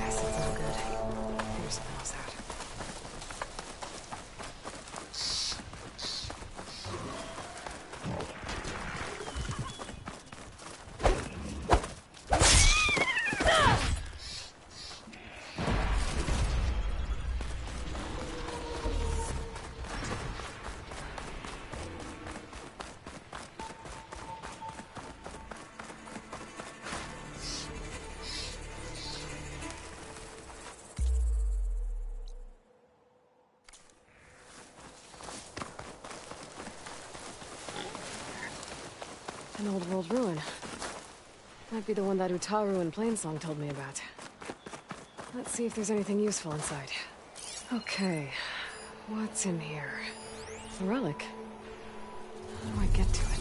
Acid's no good. Figure something else out. An old world ruin. Might be the one that Utaru in Plainsong told me about. Let's see if there's anything useful inside. Okay, what's in here? A relic. How do I get to it?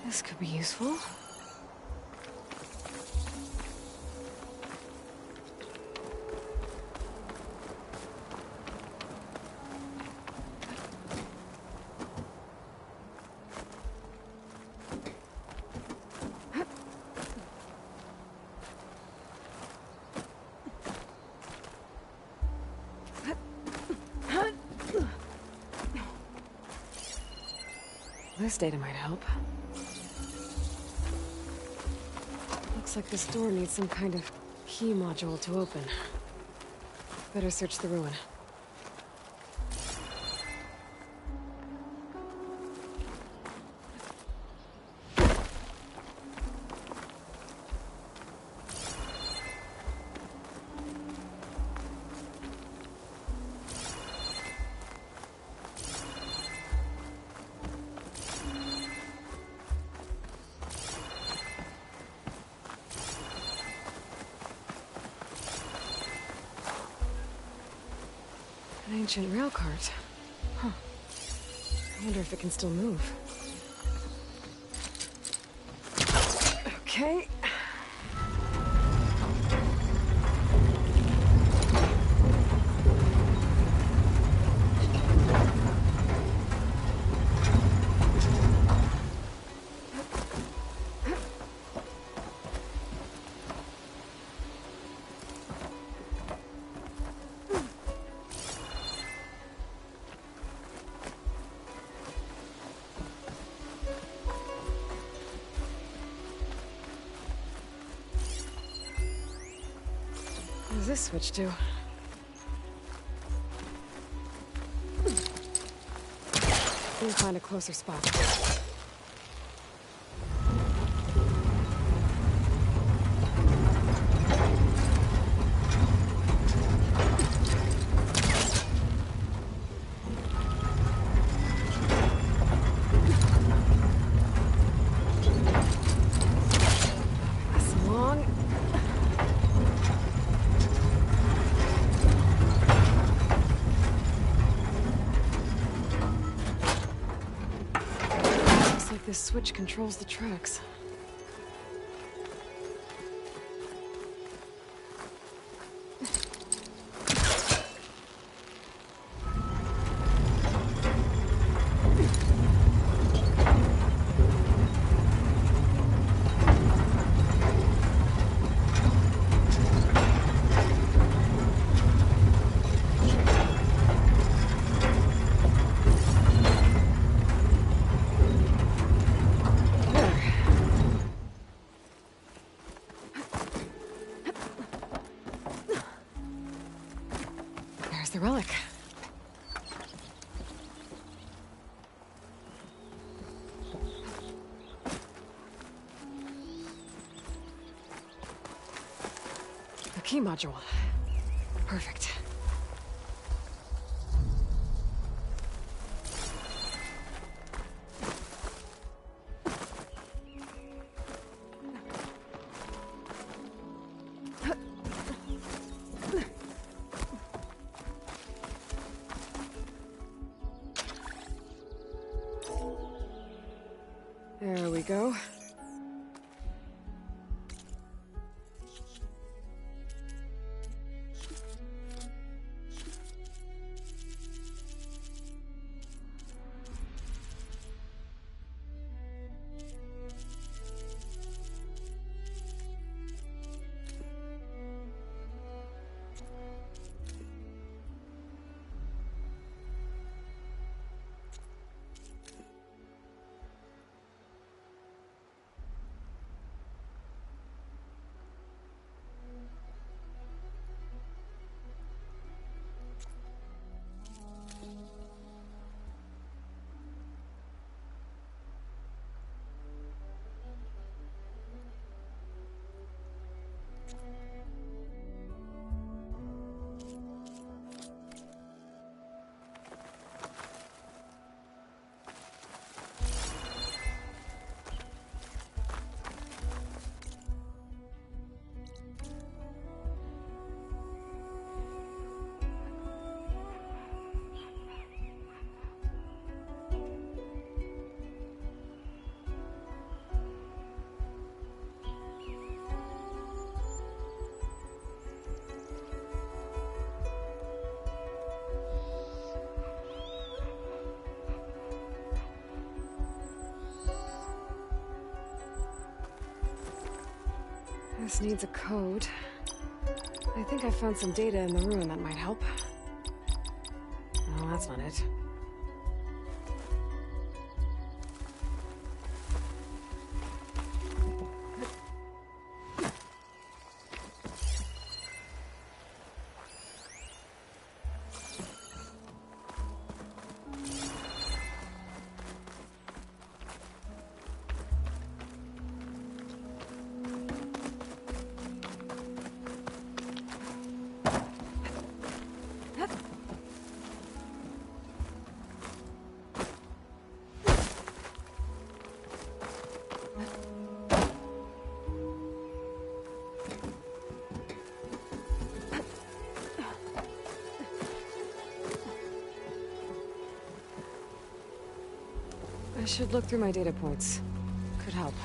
This could be useful. This data might help. Looks like this door needs some kind of key module to open. Better search the ruin. An ancient rail cart. Huh. I wonder if it can still move. Okay. What does this switch do? Let me find a closer spot. This switch controls the tracks. relic. A key module. Perfect. There we go. This needs a code. I think I found some data in the ruin that might help. No, that's not it. I should look through my data points. Could help.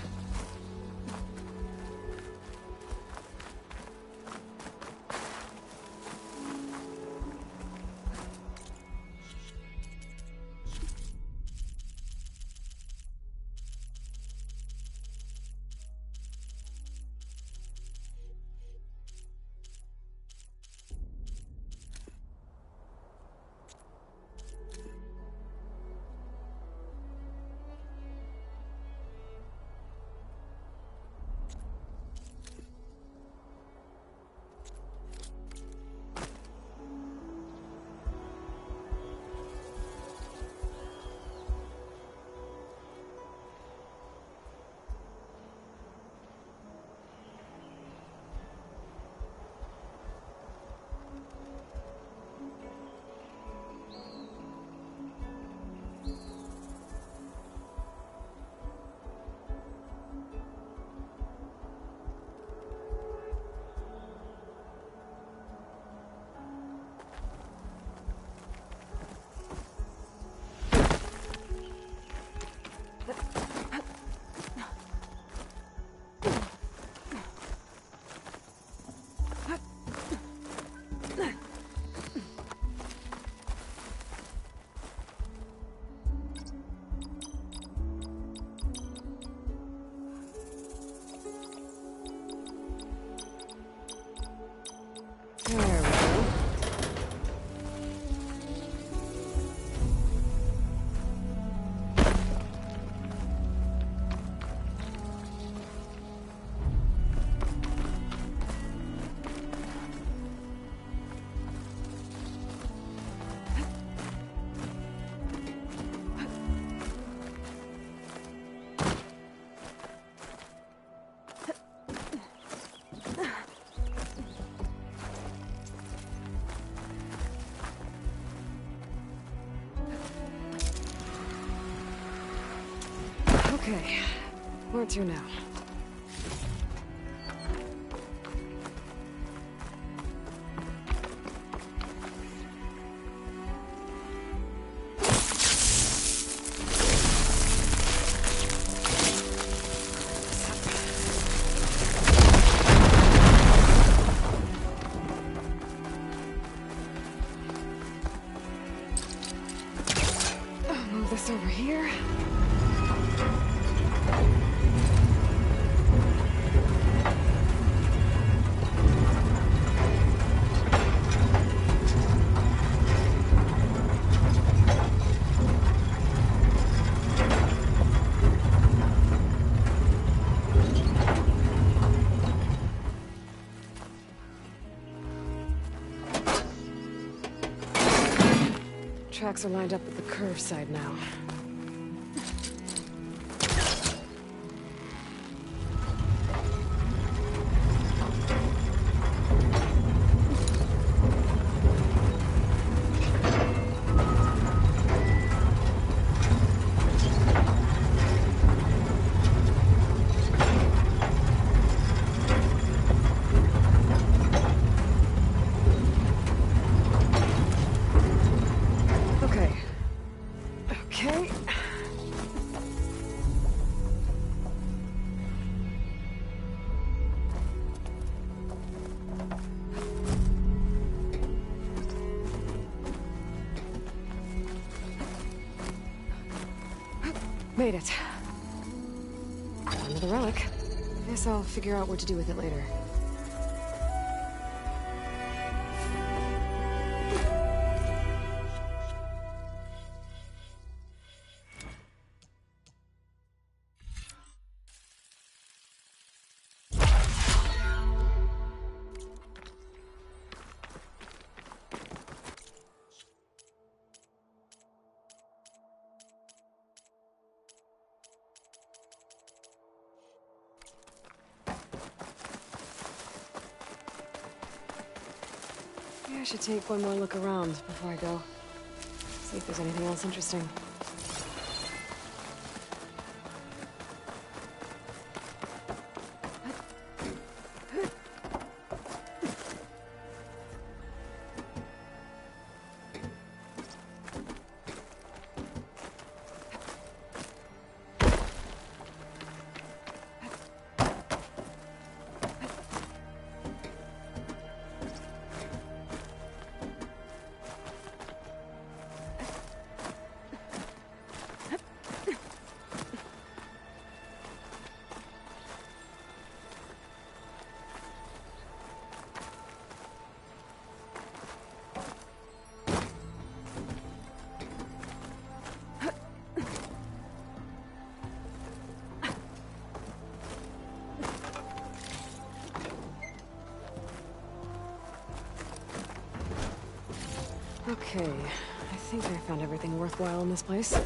Okay. Where to now? Move this over here. Tracks are lined up at the curve side now. Okay. Okay. Made it. Another relic. Guess I'll figure out what to do with it later. Maybe I should take one more look around before I go. See if there's anything else interesting. Okay, I think I found everything worthwhile in this place.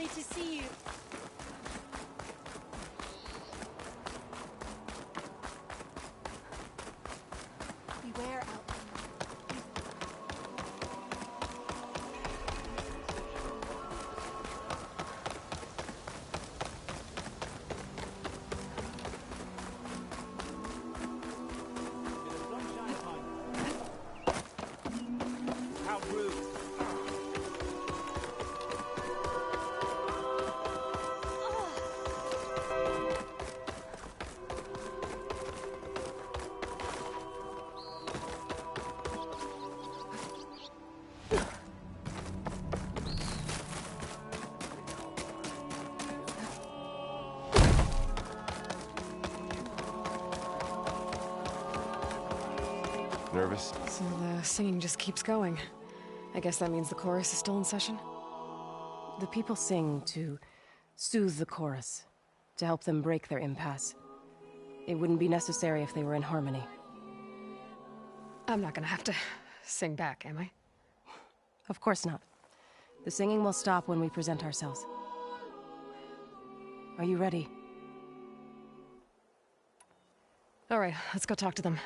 lovely to see you. Beware, Outlander. How rude. Nervous? So the singing just keeps going. I guess that means the chorus is still in session? The people sing to soothe the chorus, to help them break their impasse. It wouldn't be necessary if they were in harmony. I'm not gonna have to sing back, am I? Of course not. The singing will stop when we present ourselves. Are you ready? All right, let's go talk to them.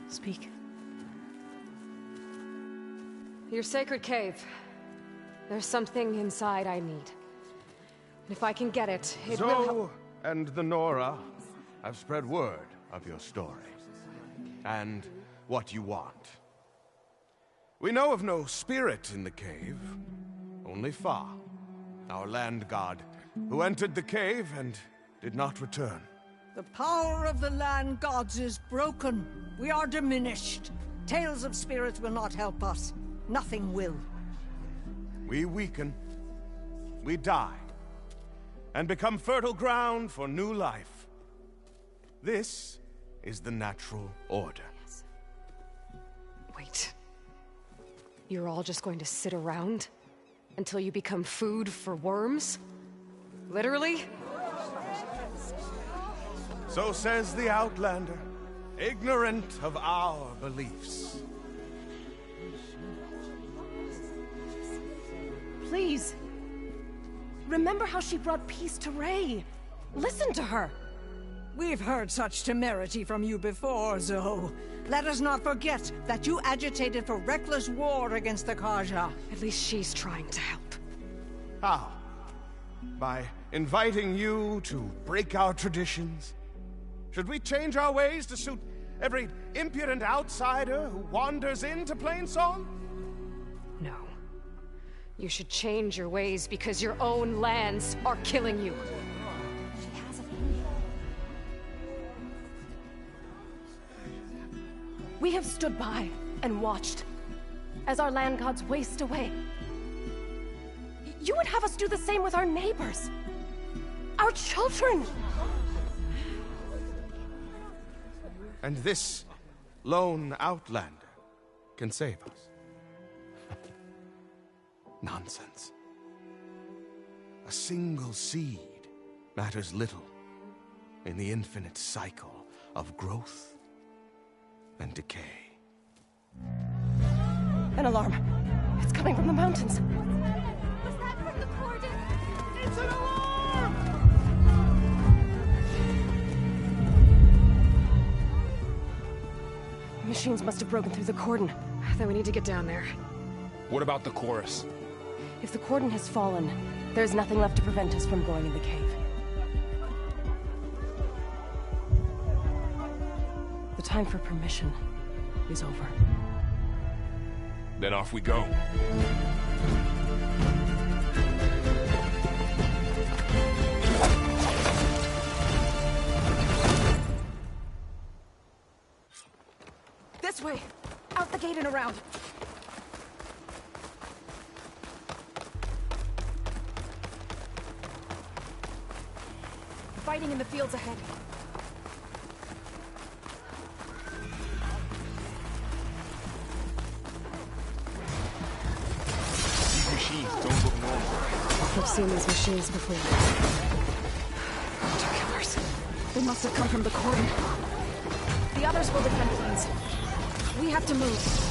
Speak. Your sacred cave. There's something inside I need. And if I can get it, it will help. Zoe and the Nora have spread word of your story. And what you want. We know of no spirit in the cave. Only Fa, our land god, who entered the cave and did not return. The power of the land gods is broken. We are diminished. Tales of spirits will not help us. Nothing will. We weaken. We die. And become fertile ground for new life. This is the natural order. Wait. You're all just going to sit around until you become food for worms? Literally? So says the Outlander, ignorant of our beliefs. Please. Remember how she brought peace to Ray. Listen to her. We've heard such temerity from you before, Zoe. Let us not forget that you agitated for reckless war against the Kaja. At least she's trying to help. How? By inviting you to break our traditions? Should we change our ways to suit every impudent outsider who wanders into Plainsong? No. You should change your ways because your own lands are killing you. We have stood by and watched as our land gods waste away. You would have us do the same with our neighbors, our children. And this lone Outlander can save us. Nonsense. A single seed matters little in the infinite cycle of growth and decay. An alarm. It's coming from the mountains. Was that from the Cordon? It's an alarm! Machines must have broken through the cordon. Then we need to get down there. What about the chorus? If the cordon has fallen, there's nothing left to prevent us from going in the cave. The time for permission is over. Then off we go. around. Fighting in the fields ahead. These machines don't look normal. I've seen these machines before. Hunter killers. They must have come from the cordon. The others will defend planes. We have to move.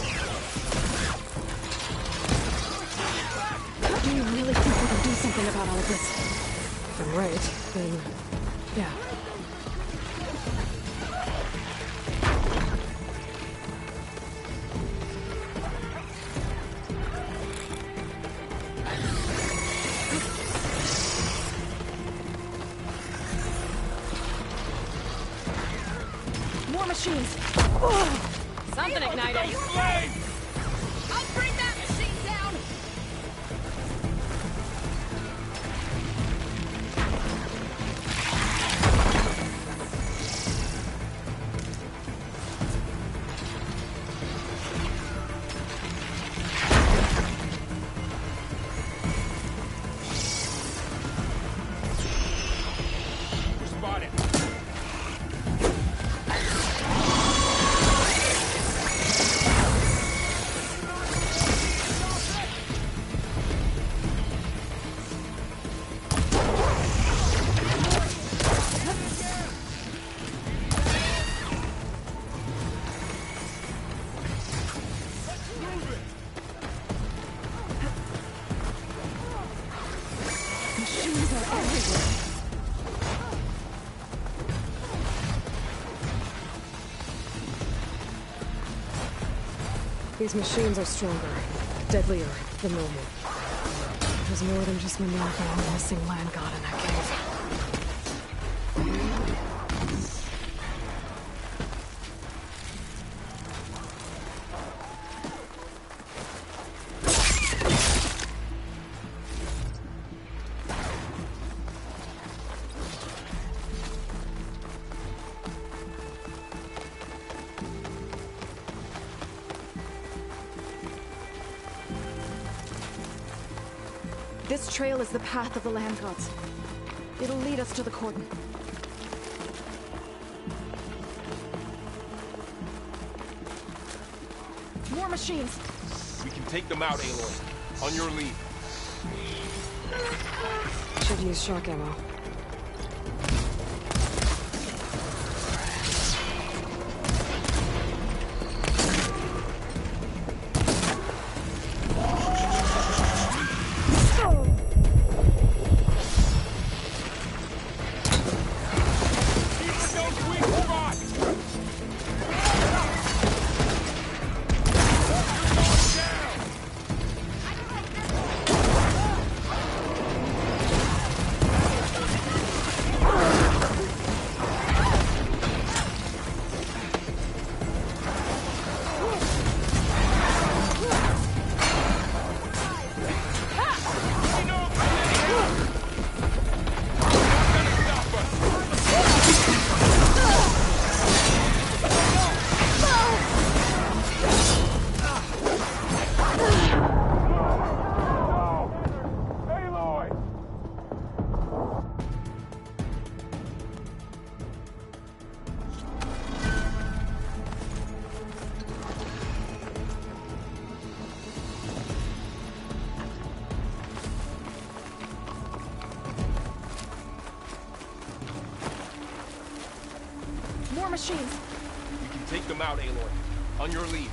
Do you really think we can do something about all of this? If I'm right, then... yeah. More machines! Something ignited! I'll bring that machine down! We're spotted. Machines are everywhere. These machines are stronger, deadlier than normal. There's more than just Minerva and the missing land god in that cave. This trail is the path of the land gods. It'll lead us to the cordon. More machines! We can take them out, Aloy. On your lead. Should use shock ammo. More machines! We can take them out, Aloy. On your lead.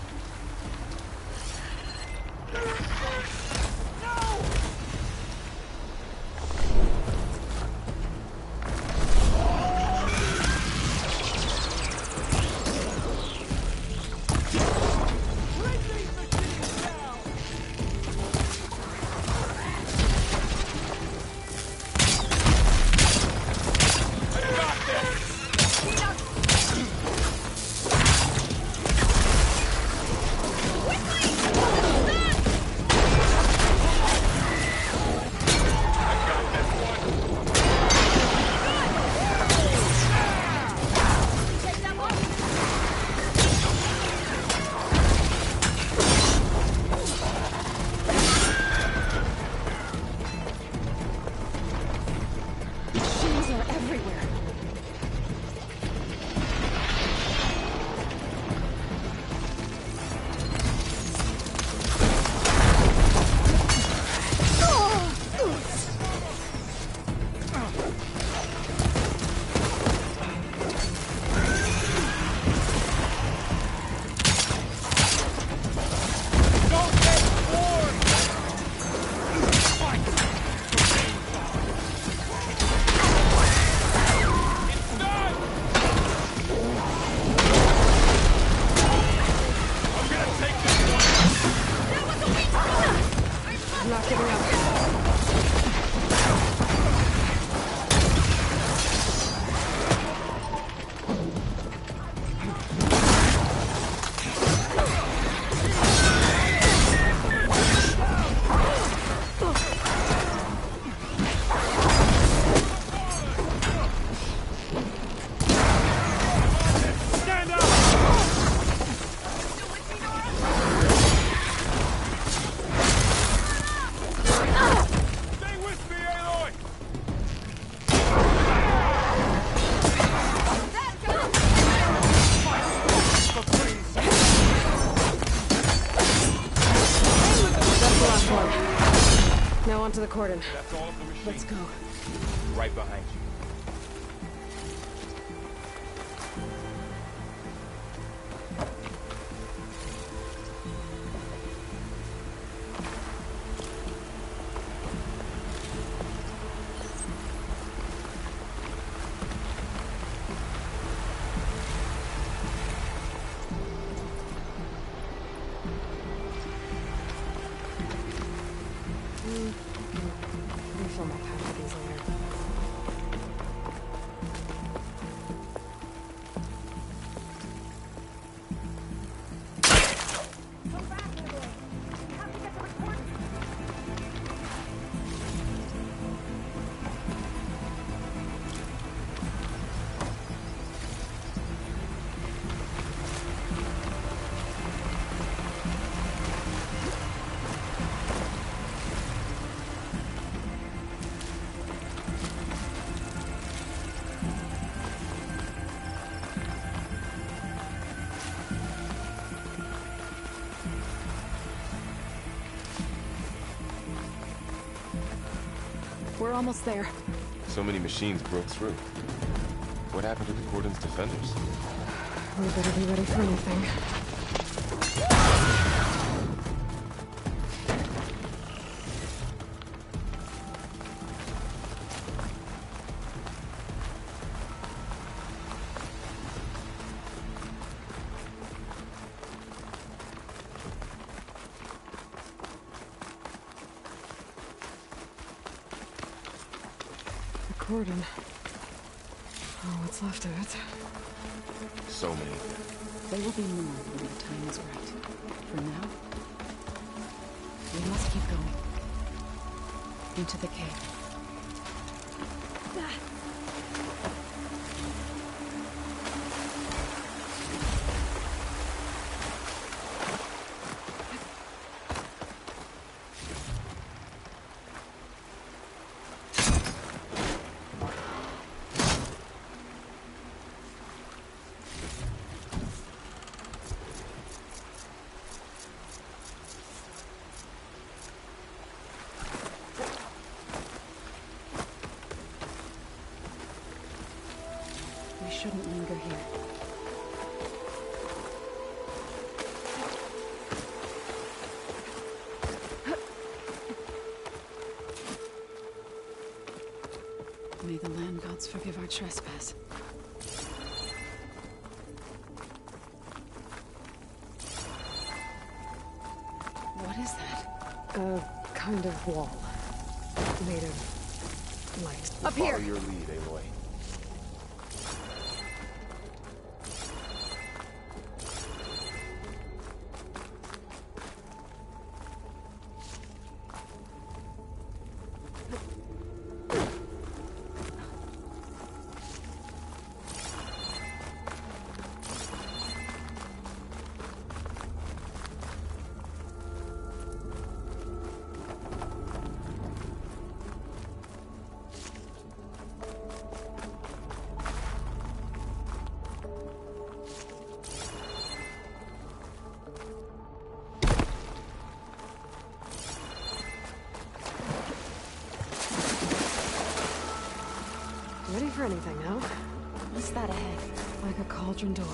cordon. That's all of the machines. Let's go. Right behind you. Refill my pack with these later. We're almost there. So many machines broke through. What happened to the cordon's defenders? We better be ready for anything. The cordon. Oh, what's left of it. So many of them. They will be moved when the time is right. For now, we must keep going. Into the cave. We shouldn't linger here. May the land gods forgive our trespass. What is that? A kind of wall. Made of light. Up here! Follow your lead, Aloy. Ready for anything, no? What's that ahead? Like a cauldron door.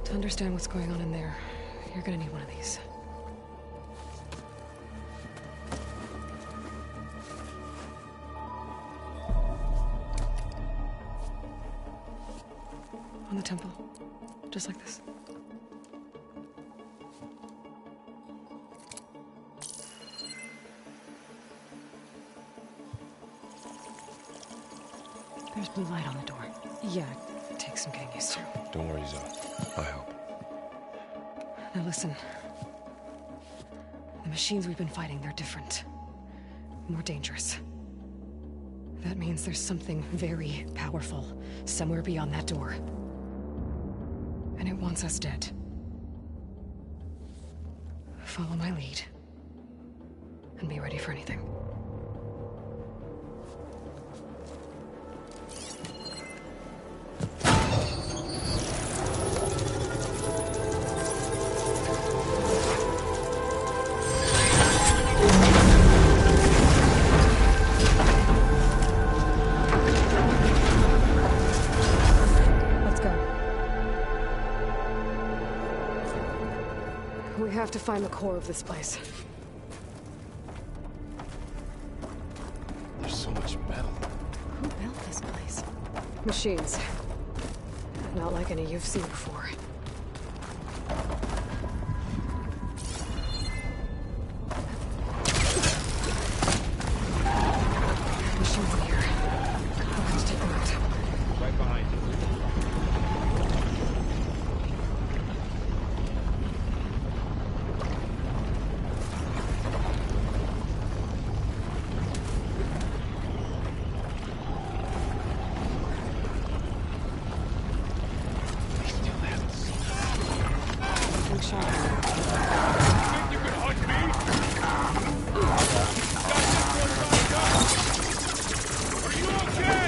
To understand what's going on in there, you're gonna need one of these. On the temple. Just like this. There's blue light on the door. Yeah, it takes some getting used to. Don't worry, Zoe. I'll help. Now listen. The machines we've been fighting, they're different. More dangerous. That means there's something very powerful somewhere beyond that door. And it wants us dead. Follow my lead. And be ready for anything. have to find the core of this place. There's so much metal. Who built this place? Machines. Not like any you've seen before. Machines in here. I'll have to take them out. Right behind you. Big shot. You can hunt me? Are you okay?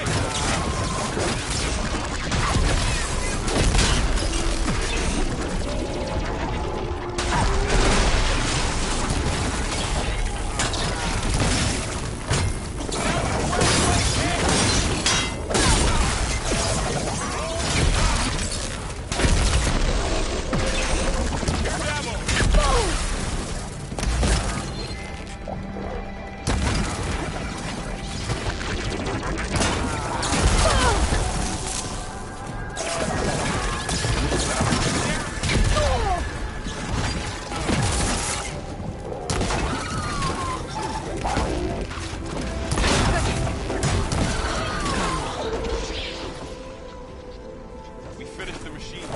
We finished the machines.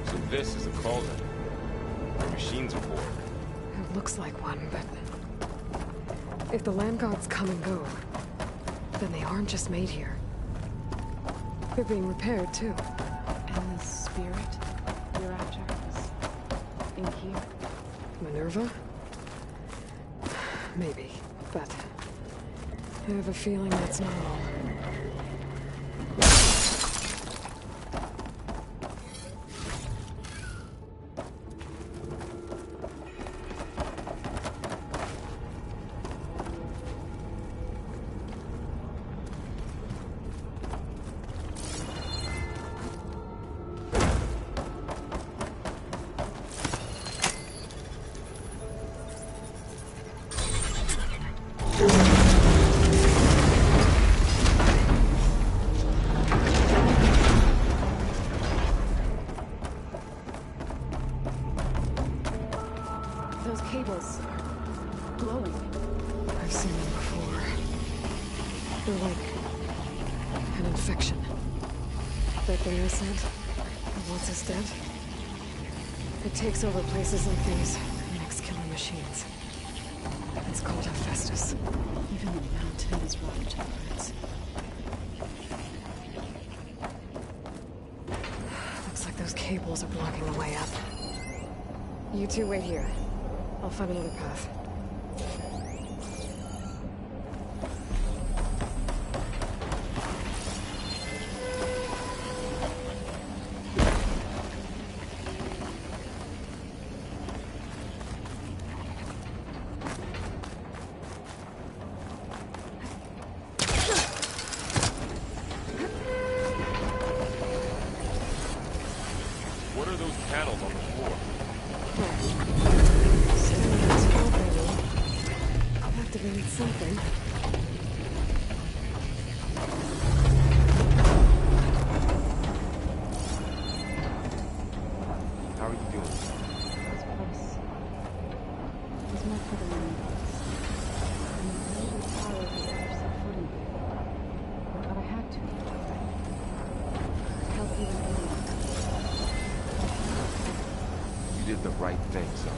So this is a cauldron. The machines are born. It looks like one, but... if the land gods come and go, then they aren't just made here. They're being repaired, too. And the spirit you're after is in here? Minerva? Maybe, but... I have a feeling that's not all. Those cables are glowing. I've seen them before. They're like... an infection. That thing I said, that wants us dead? It takes over places like these, and makes killing machines. It's called Hephaestus. Even the mountain is rotten to birds. Looks like those cables are blocking the way up. You two wait here. I'll find another path. What are those panels on the floor? Activated something. How are you doing? This place was meant for the land gods. And the power has ever set foot in here. But I had to. Help you in Ilion. You did the right thing, son.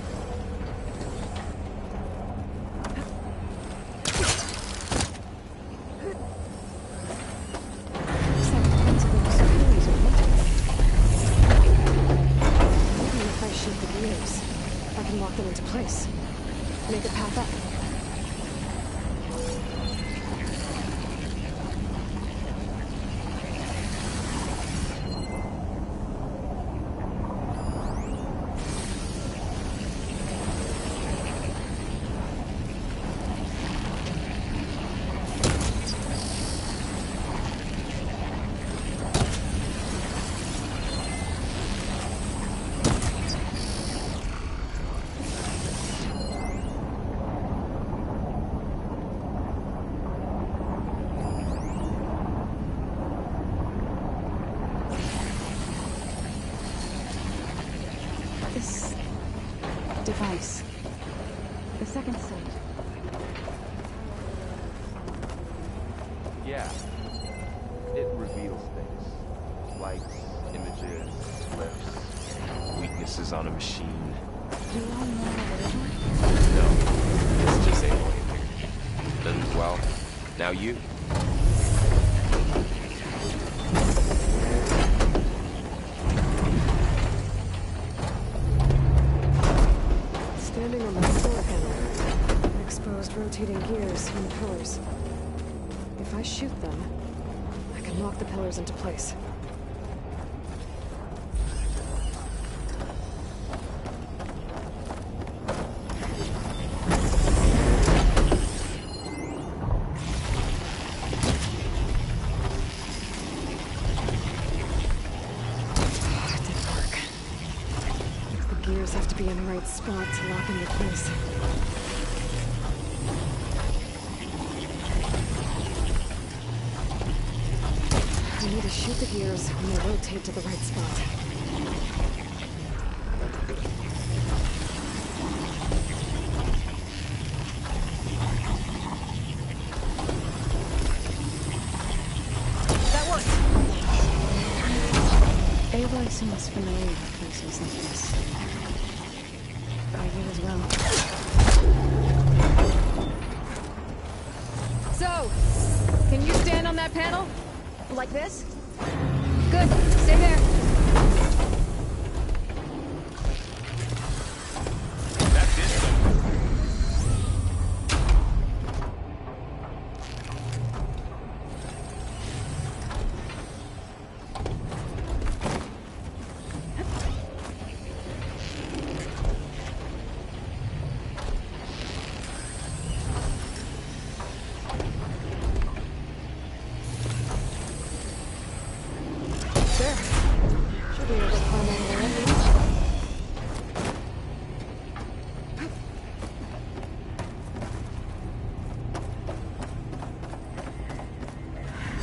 Looks like the ends of those pulleys are metal. Maybe if I shoot the gears, I can lock them into place. Make a path up. Yeah. It reveals things. Lights, images, glyphs, weaknesses on a machine. Do you all know what it is? No. It's just alien here. Then, well, now you. Standing on the floor panel, exposed rotating gears and pillars. If I shoot them, I can lock the pillars into place. It didn't work. The gears have to be in the right spot to lock into place. I need to shoot the gears when they rotate to the right spot. That worked! Aloy seems familiar with places like this. Are you as well? So, can you stand on that panel? Like this? Good. Stay there. That's it. There. Should be able to climb over there.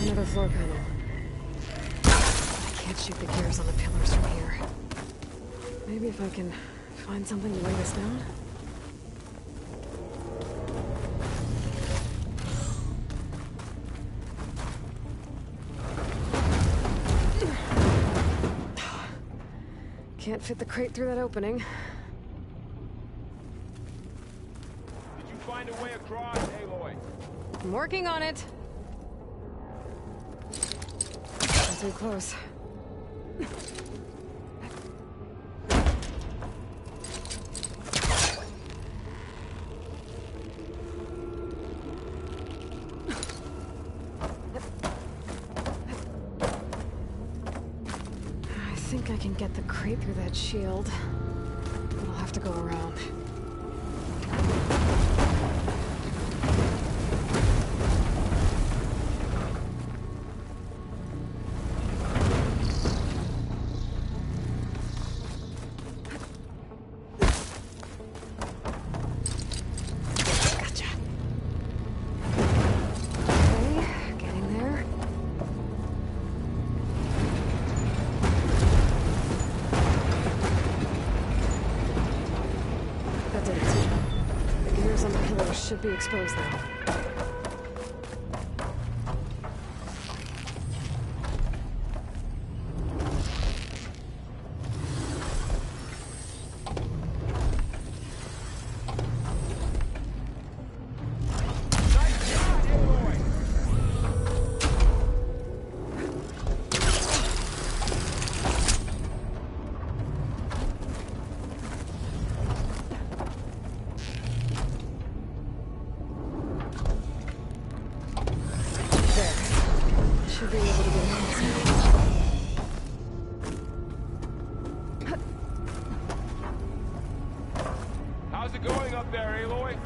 Another floor panel. I can't shoot the gears on the pillars from here. Maybe if I can find something to lay this down? Can't fit the crate through that opening. Did you find a way across, Aloy? I'm working on it. Not too close. I think I can get the crate through that shield, but I'll have to go around. Gotcha. Okay, getting there. That did it. The gears on the pillars should be exposed now. Nice shot, Aloy! There. Should be able to get across now. How's it going up there, Aloy?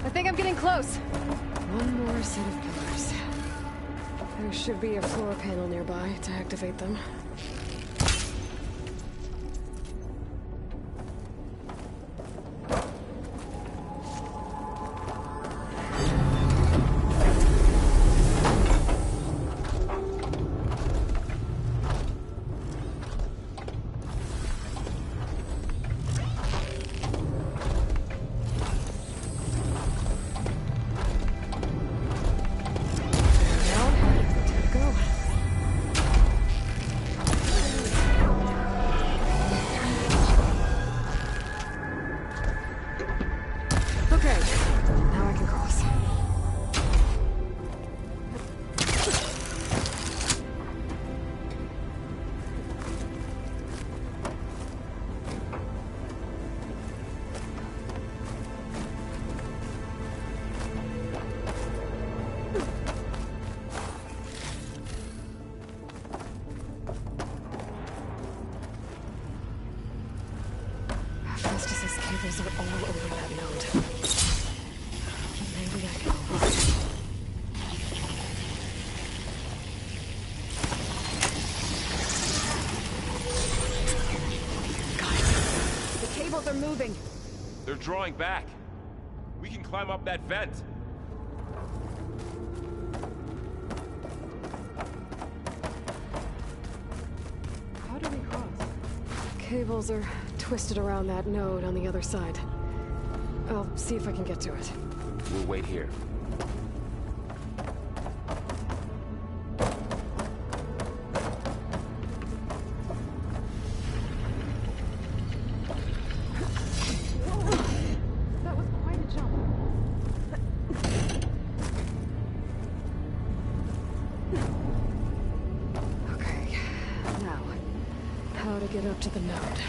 I think I'm getting close. One more set of pillars. There should be a floor panel nearby to activate them. Down. They're moving. They're drawing back. We can climb up that vent. How do we cross? Cables are twisted around that node on the other side. I'll see if I can get to it. We'll wait here. That was quite a jump. Okay, now, how to get up to the node.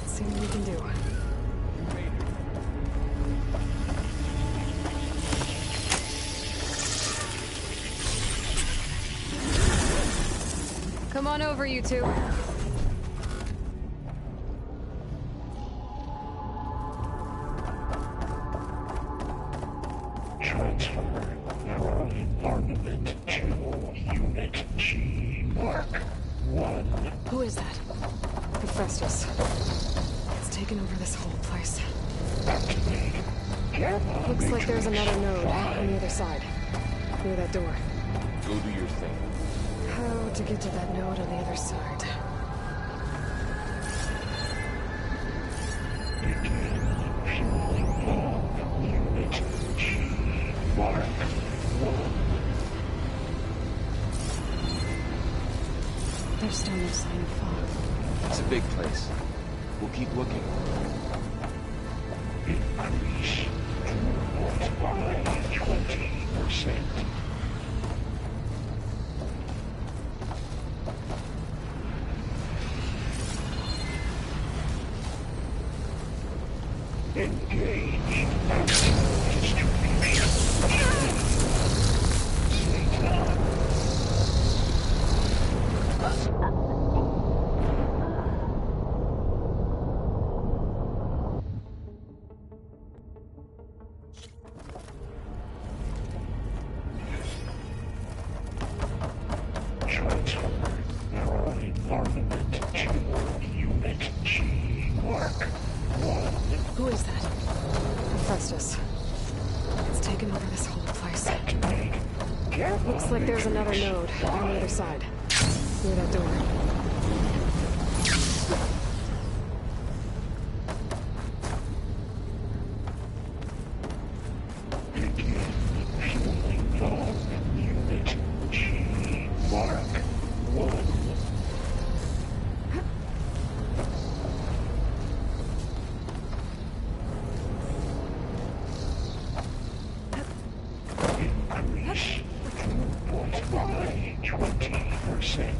See what we can do. Come on over, you two. Transfer your armament to Unit G Mark 1. Who is that? Hephaestus. It's taken over this whole place. Looks like there's another node on the other side. Near that door. Go do your thing. How to get to that node on the other side? Unit G Mark 1. There's still no sign of fog. It's a big place. We'll keep looking. Increase throughput by 20%. Engage distribution. Satan. Transfer your armament to Unit G Mark 1. Who is that? Hephaestus. It's taken over this whole place. Looks like there's another node on the other side. Near that door. Unit G Mark 1. Increase throughput by 20%.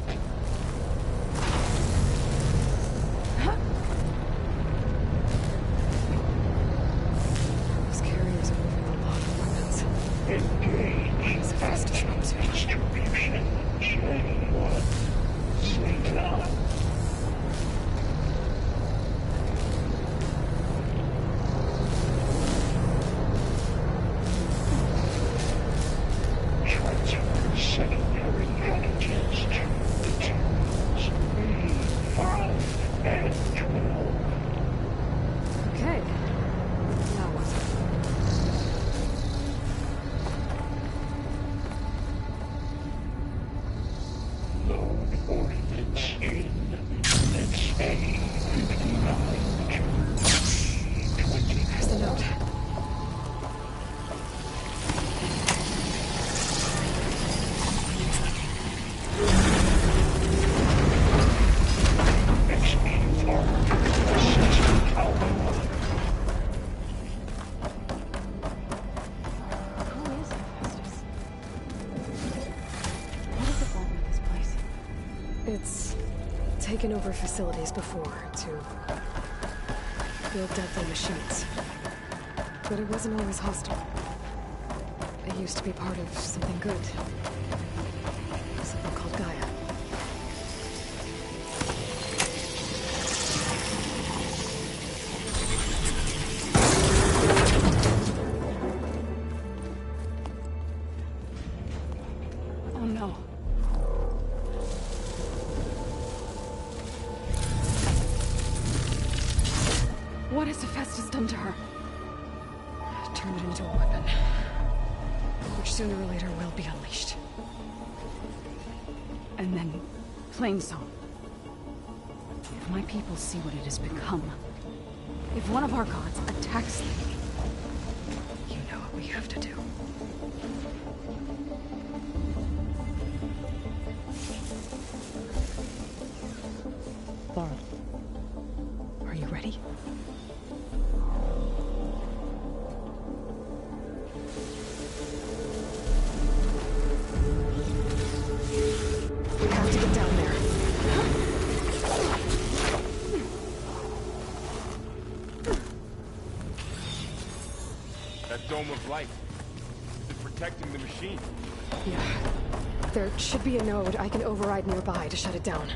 taken over facilities before to build deadly machines. But it wasn't always hostile. It used to be part of something good. Something called Gaia. Oh no. What has Hephaestus done to her? Turned it into a weapon. Which sooner or later will be unleashed. And then, Plainsong. If my people see what it has become, if one of our gods attacks them, You know what we have to do. Laurel, are you ready? We have to get down there. That dome of light. Is it protecting the machine? Yeah. There should be a node I can override nearby to shut it down.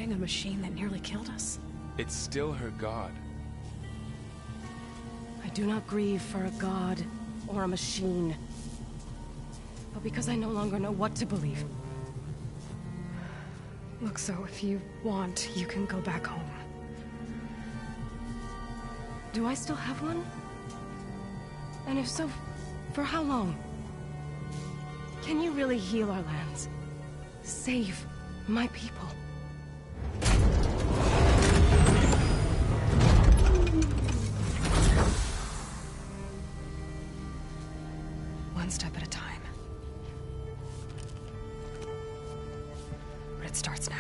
fighting a machine that nearly killed us? It's still her god. I do not grieve for a god or a machine, but because I no longer know what to believe. Look, so if you want, you can go back home. Do I still have one? And if so, for how long? Can you really heal our lands? Save my people? One step at a time. But it starts now.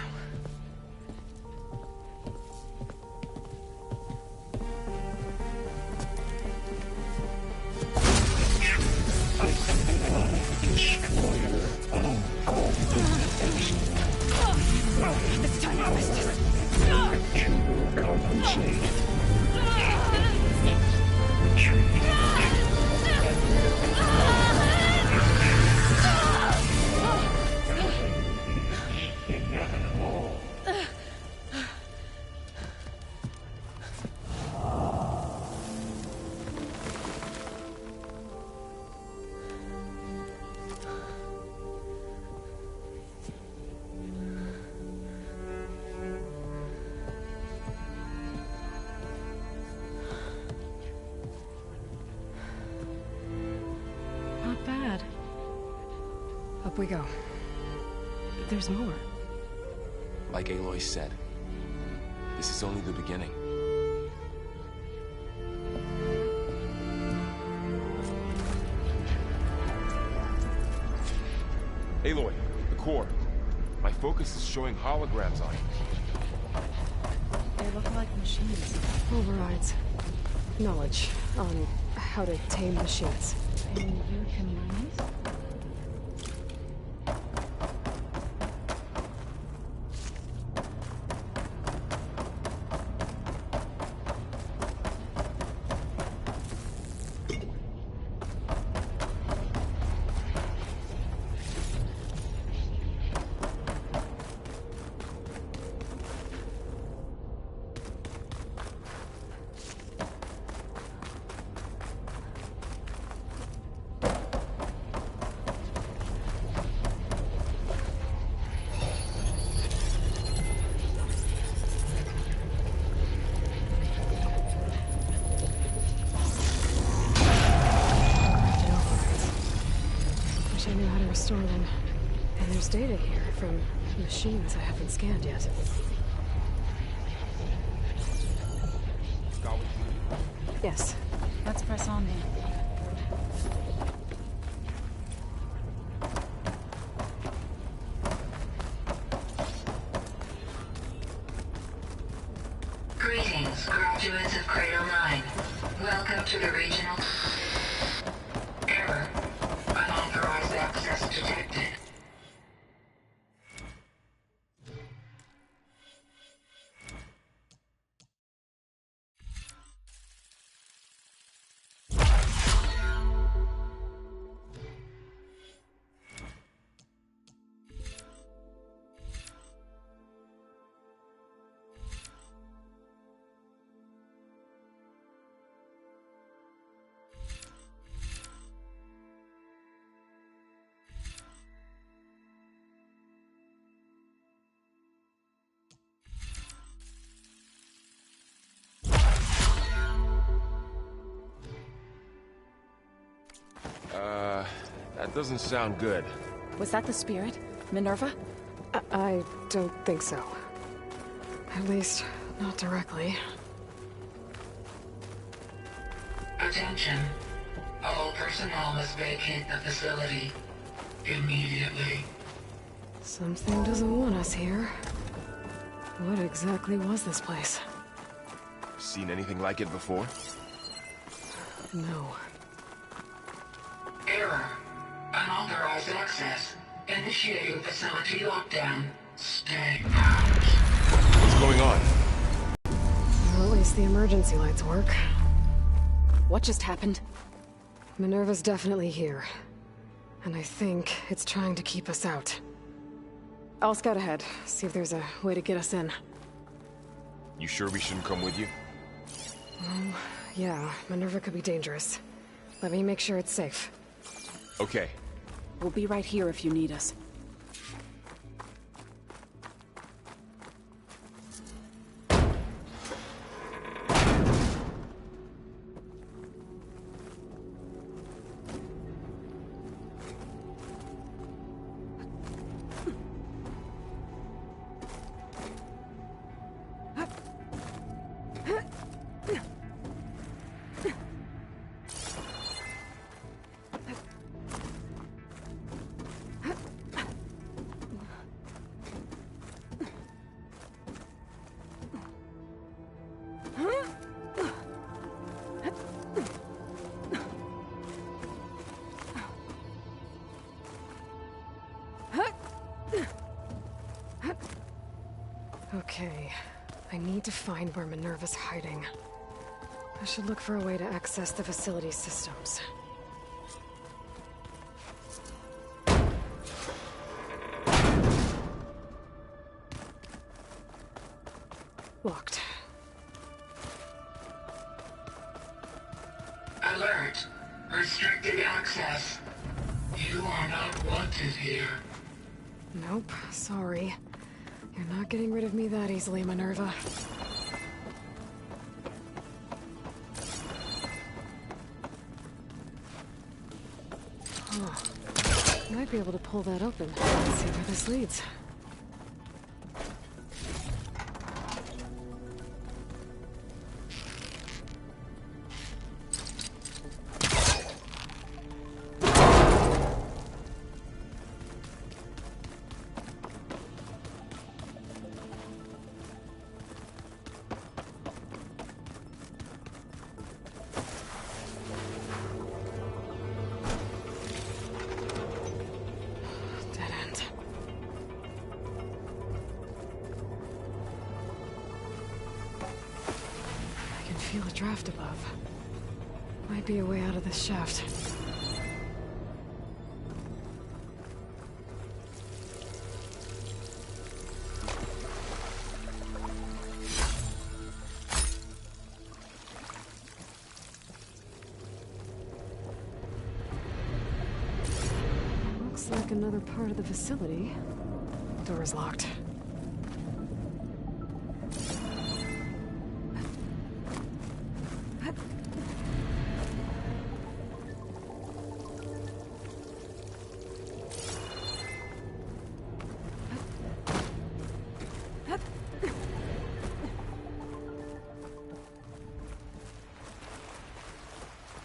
This time I missed it. Not bad. Up we go. There's more. Like Aloy said, this is only the beginning. Aloy, the core. My focus is showing holograms on it. They look like machines. Overrides. Knowledge on how to tame machines. And you can learn these? I knew how to restore them. And there's data here from machines I haven't scanned yet. Yes. Let's press on then. Greetings, graduates of Cradle 9. Welcome to the regional... Error. Unauthorized access detected. That doesn't sound good. Was that the spirit? Minerva? I don't think so. At least, not directly. Attention. All personnel must vacate the facility. Immediately. Something doesn't want us here. What exactly was this place? Seen anything like it before? No. Error. Unauthorized access. Initiating facility lockdown. Stay out. What's going on? Well, at least the emergency lights work. What just happened? Minerva's definitely here. And I think it's trying to keep us out. I'll scout ahead, see if there's a way to get us in. You sure we shouldn't come with you? Yeah, Minerva could be dangerous. Let me make sure it's safe. Okay. We'll be right here if you need us. Okay, I need to find where Minerva's hiding. I should look for a way to access the facility systems. Locked. Alert. Restricted access. You are not wanted here. Nope, sorry. You're not getting rid of me that easily, Minerva. Oh. Might be able to pull that open. Let's see where this leads. Feel a draft above. Might be a way out of this shaft. Looks like another part of the facility. Door's locked.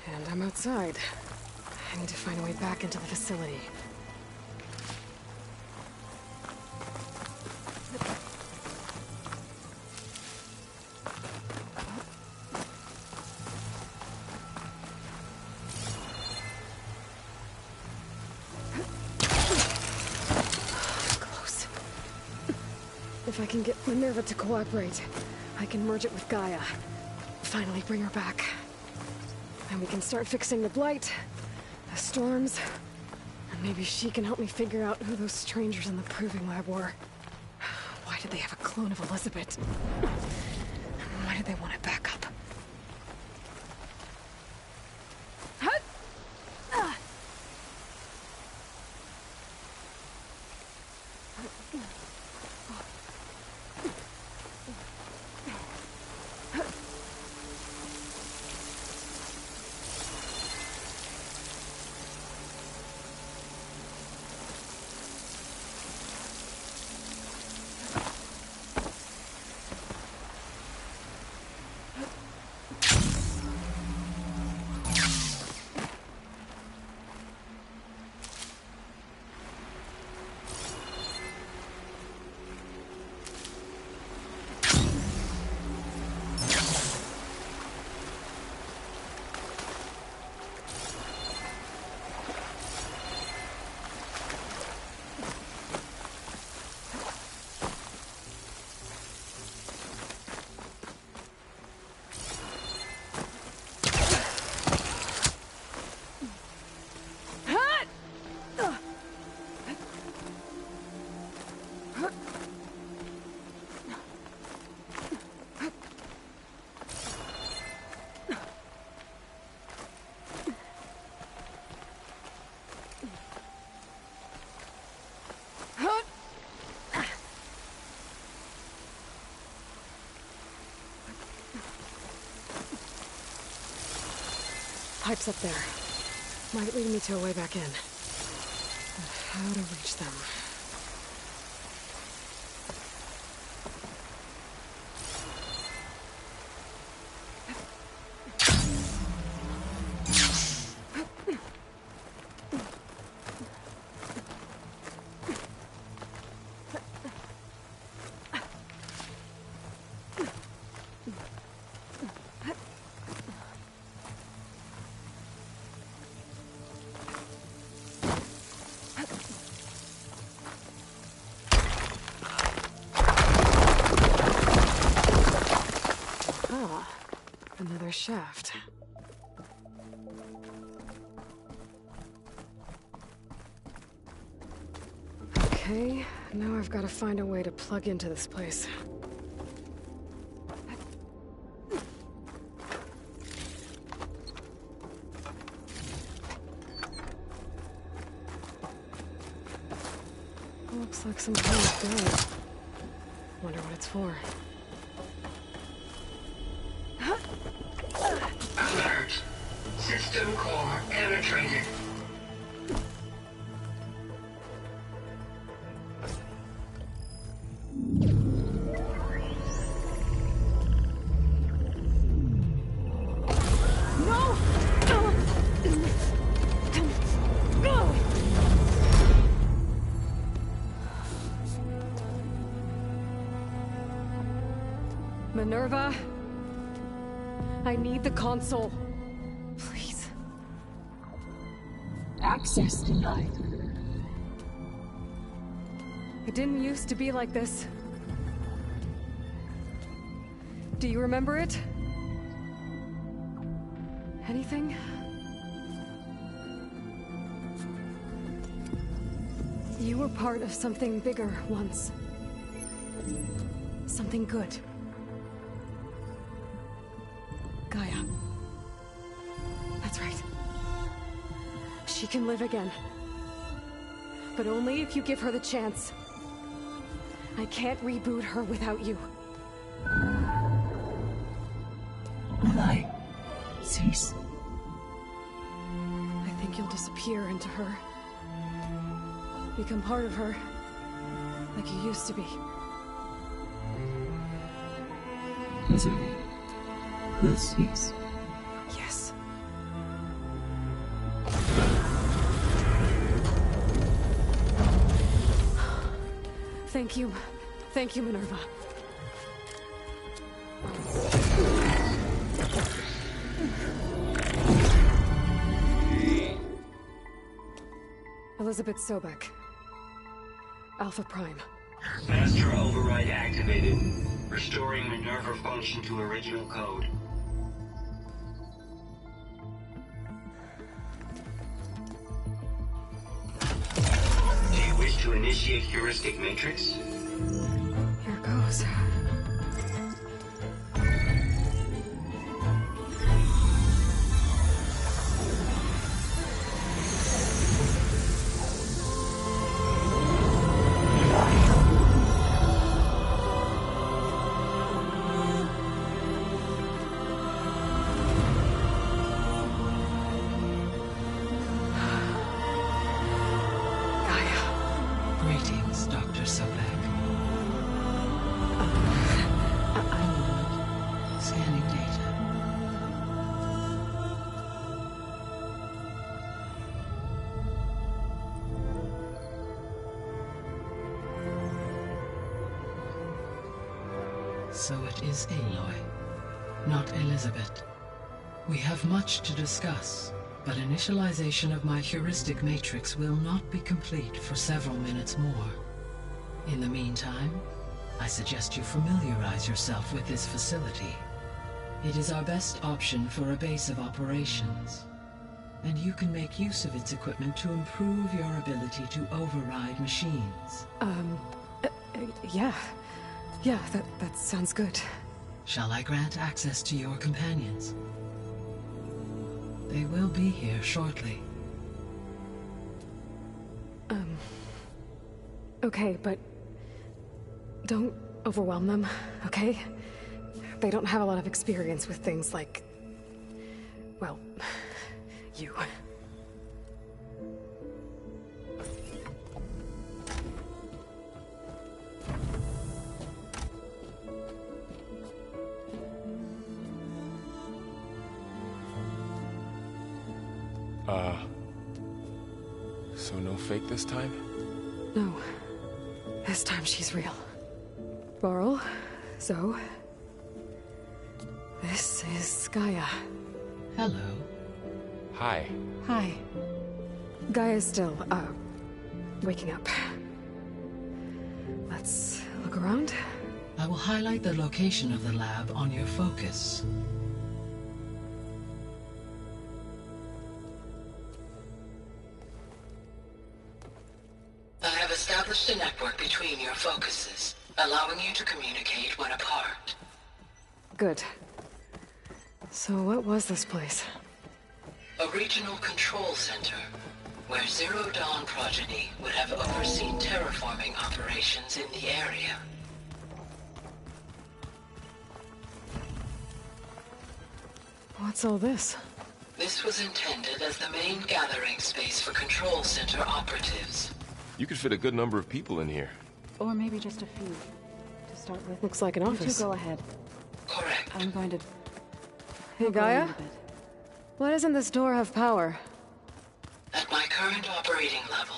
And I'm outside. I need to find a way back into the facility. Close. If I can get Minerva to cooperate, I can merge it with Gaia. Finally bring her back. And we can start fixing the Blight, the storms, and maybe she can help me figure out who those strangers in the Proving Lab were. Why did they have a clone of Elizabeth? Why did they want it back up? pipes up there. Might lead me to a way back in. But how to reach them? Another shaft. Okay, now I've got to find a way to plug into this place. Looks like some kind of gun. Wonder what it's for. Alert! System core penetrated. Minerva? I need the console. Please. Access denied. It didn't used to be like this. Do you remember it? Anything? You were part of something bigger once. Something good. Gaia. That's right. She can live again. But only if you give her the chance. I can't reboot her without you. Will I cease? I think you'll disappear into her. Become part of her. Like you used to be. Misery will cease. Yes. Thank you. Thank you, Minerva. Elizabeth Sobek. Alpha Prime. Master override activated. Restoring Minerva function to original code. Do you wish to initiate heuristic matrix? Here goes. Greetings, Dr. Sobek. Scanning data. So it is Aloy, not Elizabeth. We have much to discuss, but initialization of my heuristic matrix will not be complete for several minutes more. In the meantime, I suggest you familiarize yourself with this facility. It is our best option for a base of operations, and you can make use of its equipment to improve your ability to override machines. Yeah. Yeah, that sounds good. Shall I grant access to your companions? They will be here shortly. Okay, but don't overwhelm them, okay? They don't have a lot of experience with things like, well, You. So no fake this time? No. This time she's real. Varl, Zoe. This is Gaia. Hello. Hi. Hi. Gaia's still, waking up. Let's look around. I will highlight the location of the lab on your focus. I have established a network between your focuses, allowing you to communicate when apart. Good. So what was this place? A regional control center, where Zero Dawn progeny would have overseen terraforming operations in the area. What's all this? This was intended as the main gathering space for control center operatives. You could fit a good number of people in here. Or maybe just a few, to start with. Looks like an You office. two go ahead. Correct. I'm going to... Hey, Gaia? Why doesn't this door have power? At my current operating level,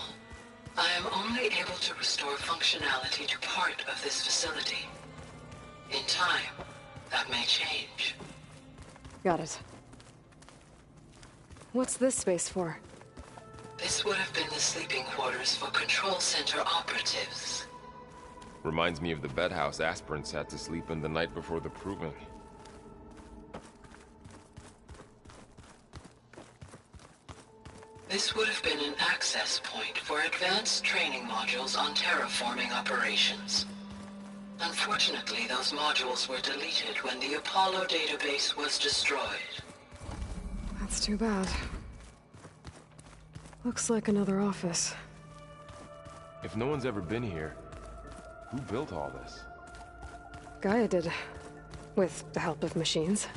I am only able to restore functionality to part of this facility. In time, that may change. Got it. What's this space for? This would have been the sleeping quarters for control center operatives. Reminds me of the bedhouse aspirants had to sleep in the night before the proving. This would have been an access point for advanced training modules on terraforming operations. Unfortunately, those modules were deleted when the Apollo database was destroyed. That's too bad. Looks like another office. If no one's ever been here, who built all this? Gaia did. With the help of machines.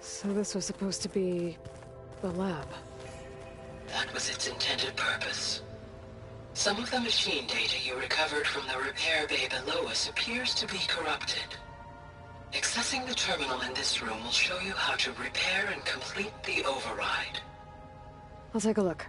So this was supposed to be... the lab. That was its intended purpose. Some of the machine data you recovered from the repair bay below us appears to be corrupted. Accessing the terminal in this room will show you how to repair and complete the override. I'll take a look.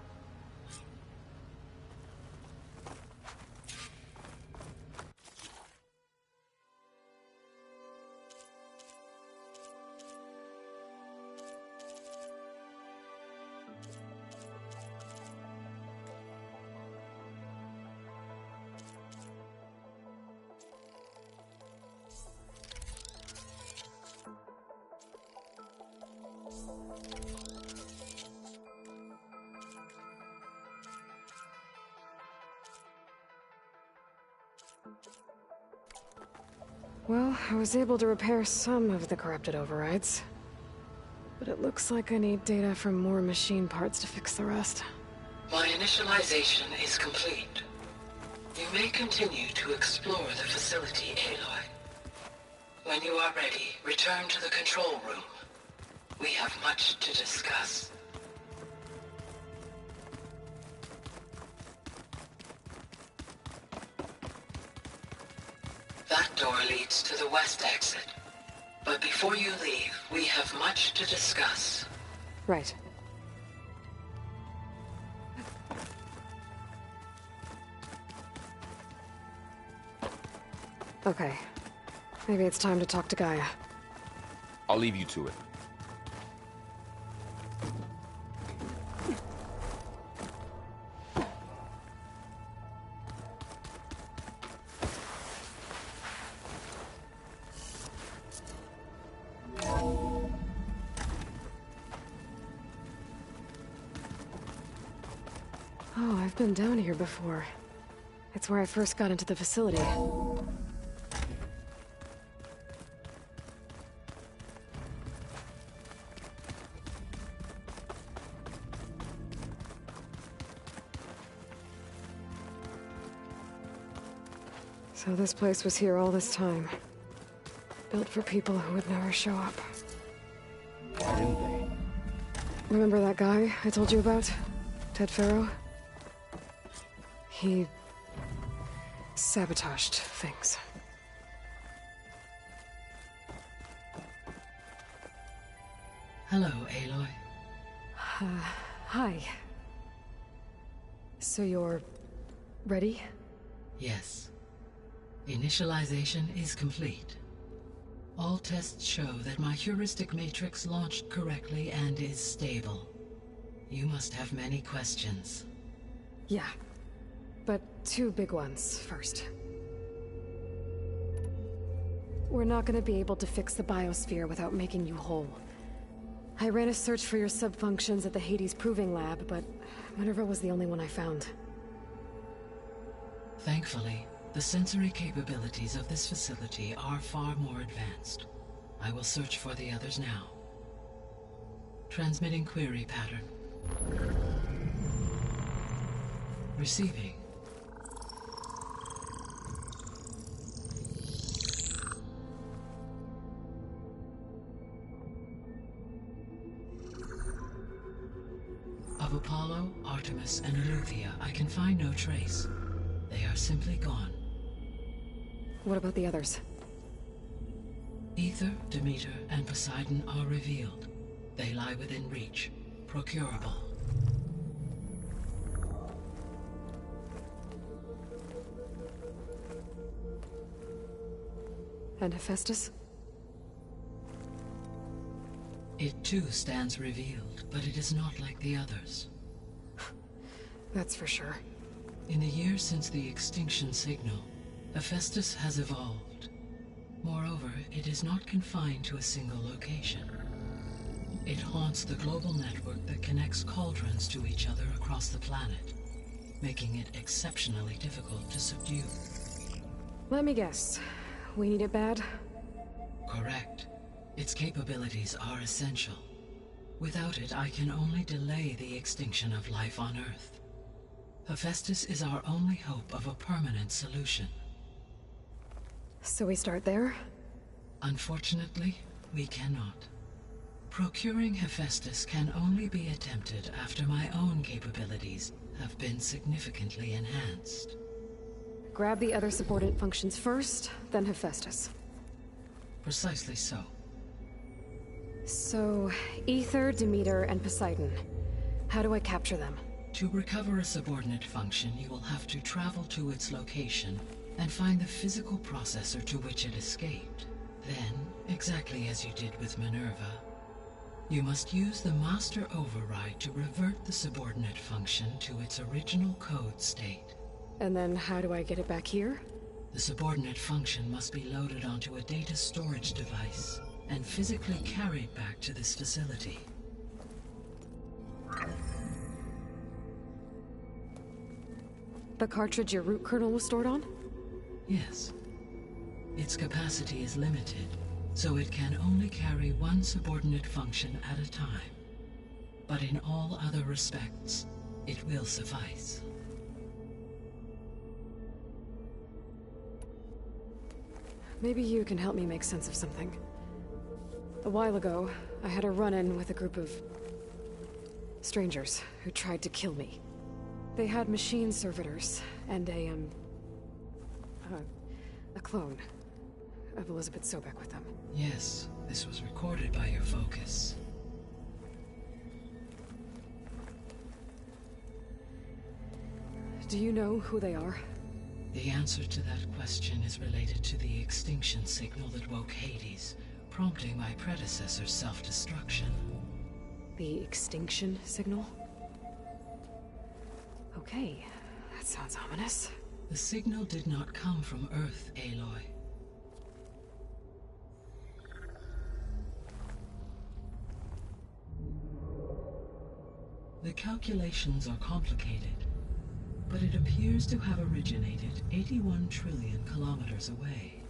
Well, I was able to repair some of the corrupted overrides. But it looks like I need data from more machine parts to fix the rest. My initialization is complete. You may continue to explore the facility, Aloy. When you are ready, return to the control room. We have much to discuss. That door leads to the west exit. But before you leave, we have much to discuss. Right. Okay. Maybe it's time to talk to Gaia. I'll leave you to it. Oh, I've been down here before. It's where I first got into the facility. So this place was here all this time. Built for people who would never show up. didn't they? Remember that guy I told you about? Ted Farrow? He sabotaged things. Hello, Aloy. Hi. So you're ready? Yes. Initialization is complete. All tests show that my heuristic matrix launched correctly and is stable. You must have many questions. Yeah. But two big ones first. We're not gonna be able to fix the biosphere without making you whole. I ran a search for your subfunctions at the Hades Proving Lab, but Minerva was the only one I found. Thankfully, the sensory capabilities of this facility are far more advanced. I will search for the others now. Transmitting query pattern. Receiving. Of Apollo, Artemis, and Eleuthia, I can find no trace. They are simply gone. What about the others? Aether, Demeter, and Poseidon are revealed. They lie within reach, procurable. And Hephaestus? It too stands revealed, but it is not like the others. That's for sure. In the years since the extinction signal, Hephaestus has evolved. Moreover, it is not confined to a single location. It haunts the global network that connects cauldrons to each other across the planet, making it exceptionally difficult to subdue. Let me guess. We need it bad? Correct. Its capabilities are essential. Without it, I can only delay the extinction of life on Earth. Hephaestus is our only hope of a permanent solution. So we start there? Unfortunately, we cannot. Procuring Hephaestus can only be attempted after my own capabilities have been significantly enhanced. Grab the other subordinate functions first, then Hephaestus. Precisely so. So, Aether, Demeter, and Poseidon. How do I capture them? To recover a subordinate function, you will have to travel to its location and find the physical processor to which it escaped. Then, exactly as you did with Minerva, you must use the master override to revert the subordinate function to its original code state. And then how do I get it back here? The subordinate function must be loaded onto a data storage device and physically carried back to this facility. The cartridge your root kernel was stored on? Yes. Its capacity is limited, so it can only carry one subordinate function at a time. But in all other respects, it will suffice. Maybe you can help me make sense of something. A while ago, I had a run-in with a group of strangers who tried to kill me. They had machine servitors and a clone of Elizabeth Sobek with them. Yes, this was recorded by your focus. Do you know who they are? The answer to that question is related to the extinction signal that woke Hades, prompting my predecessor's self-destruction. The extinction signal? Okay, that sounds ominous. The signal did not come from Earth, Aloy. The calculations are complicated, but it appears to have originated 81 trillion kilometers away.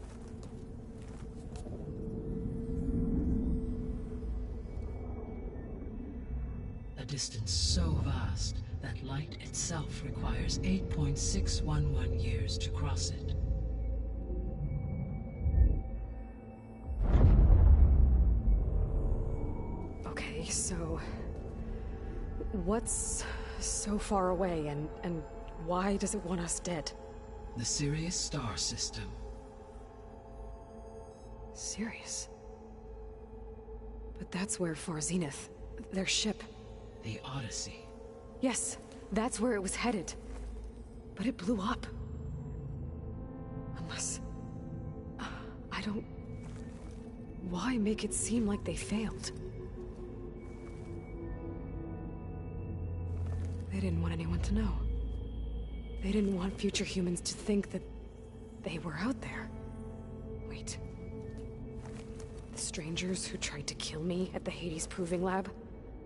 A distance so vast that light itself requires 8.611 years to cross it. Okay. What's so far away, and why does it want us dead? The Sirius star system. Sirius? But that's where Far Zenith, their ship... The Odyssey. Yes, that's where it was headed. But it blew up. Unless... I don't... Why make it seem like they failed? They didn't want anyone to know. They didn't want future humans to think that they were out there. Wait. The strangers who tried to kill me at the Hades Proving Lab?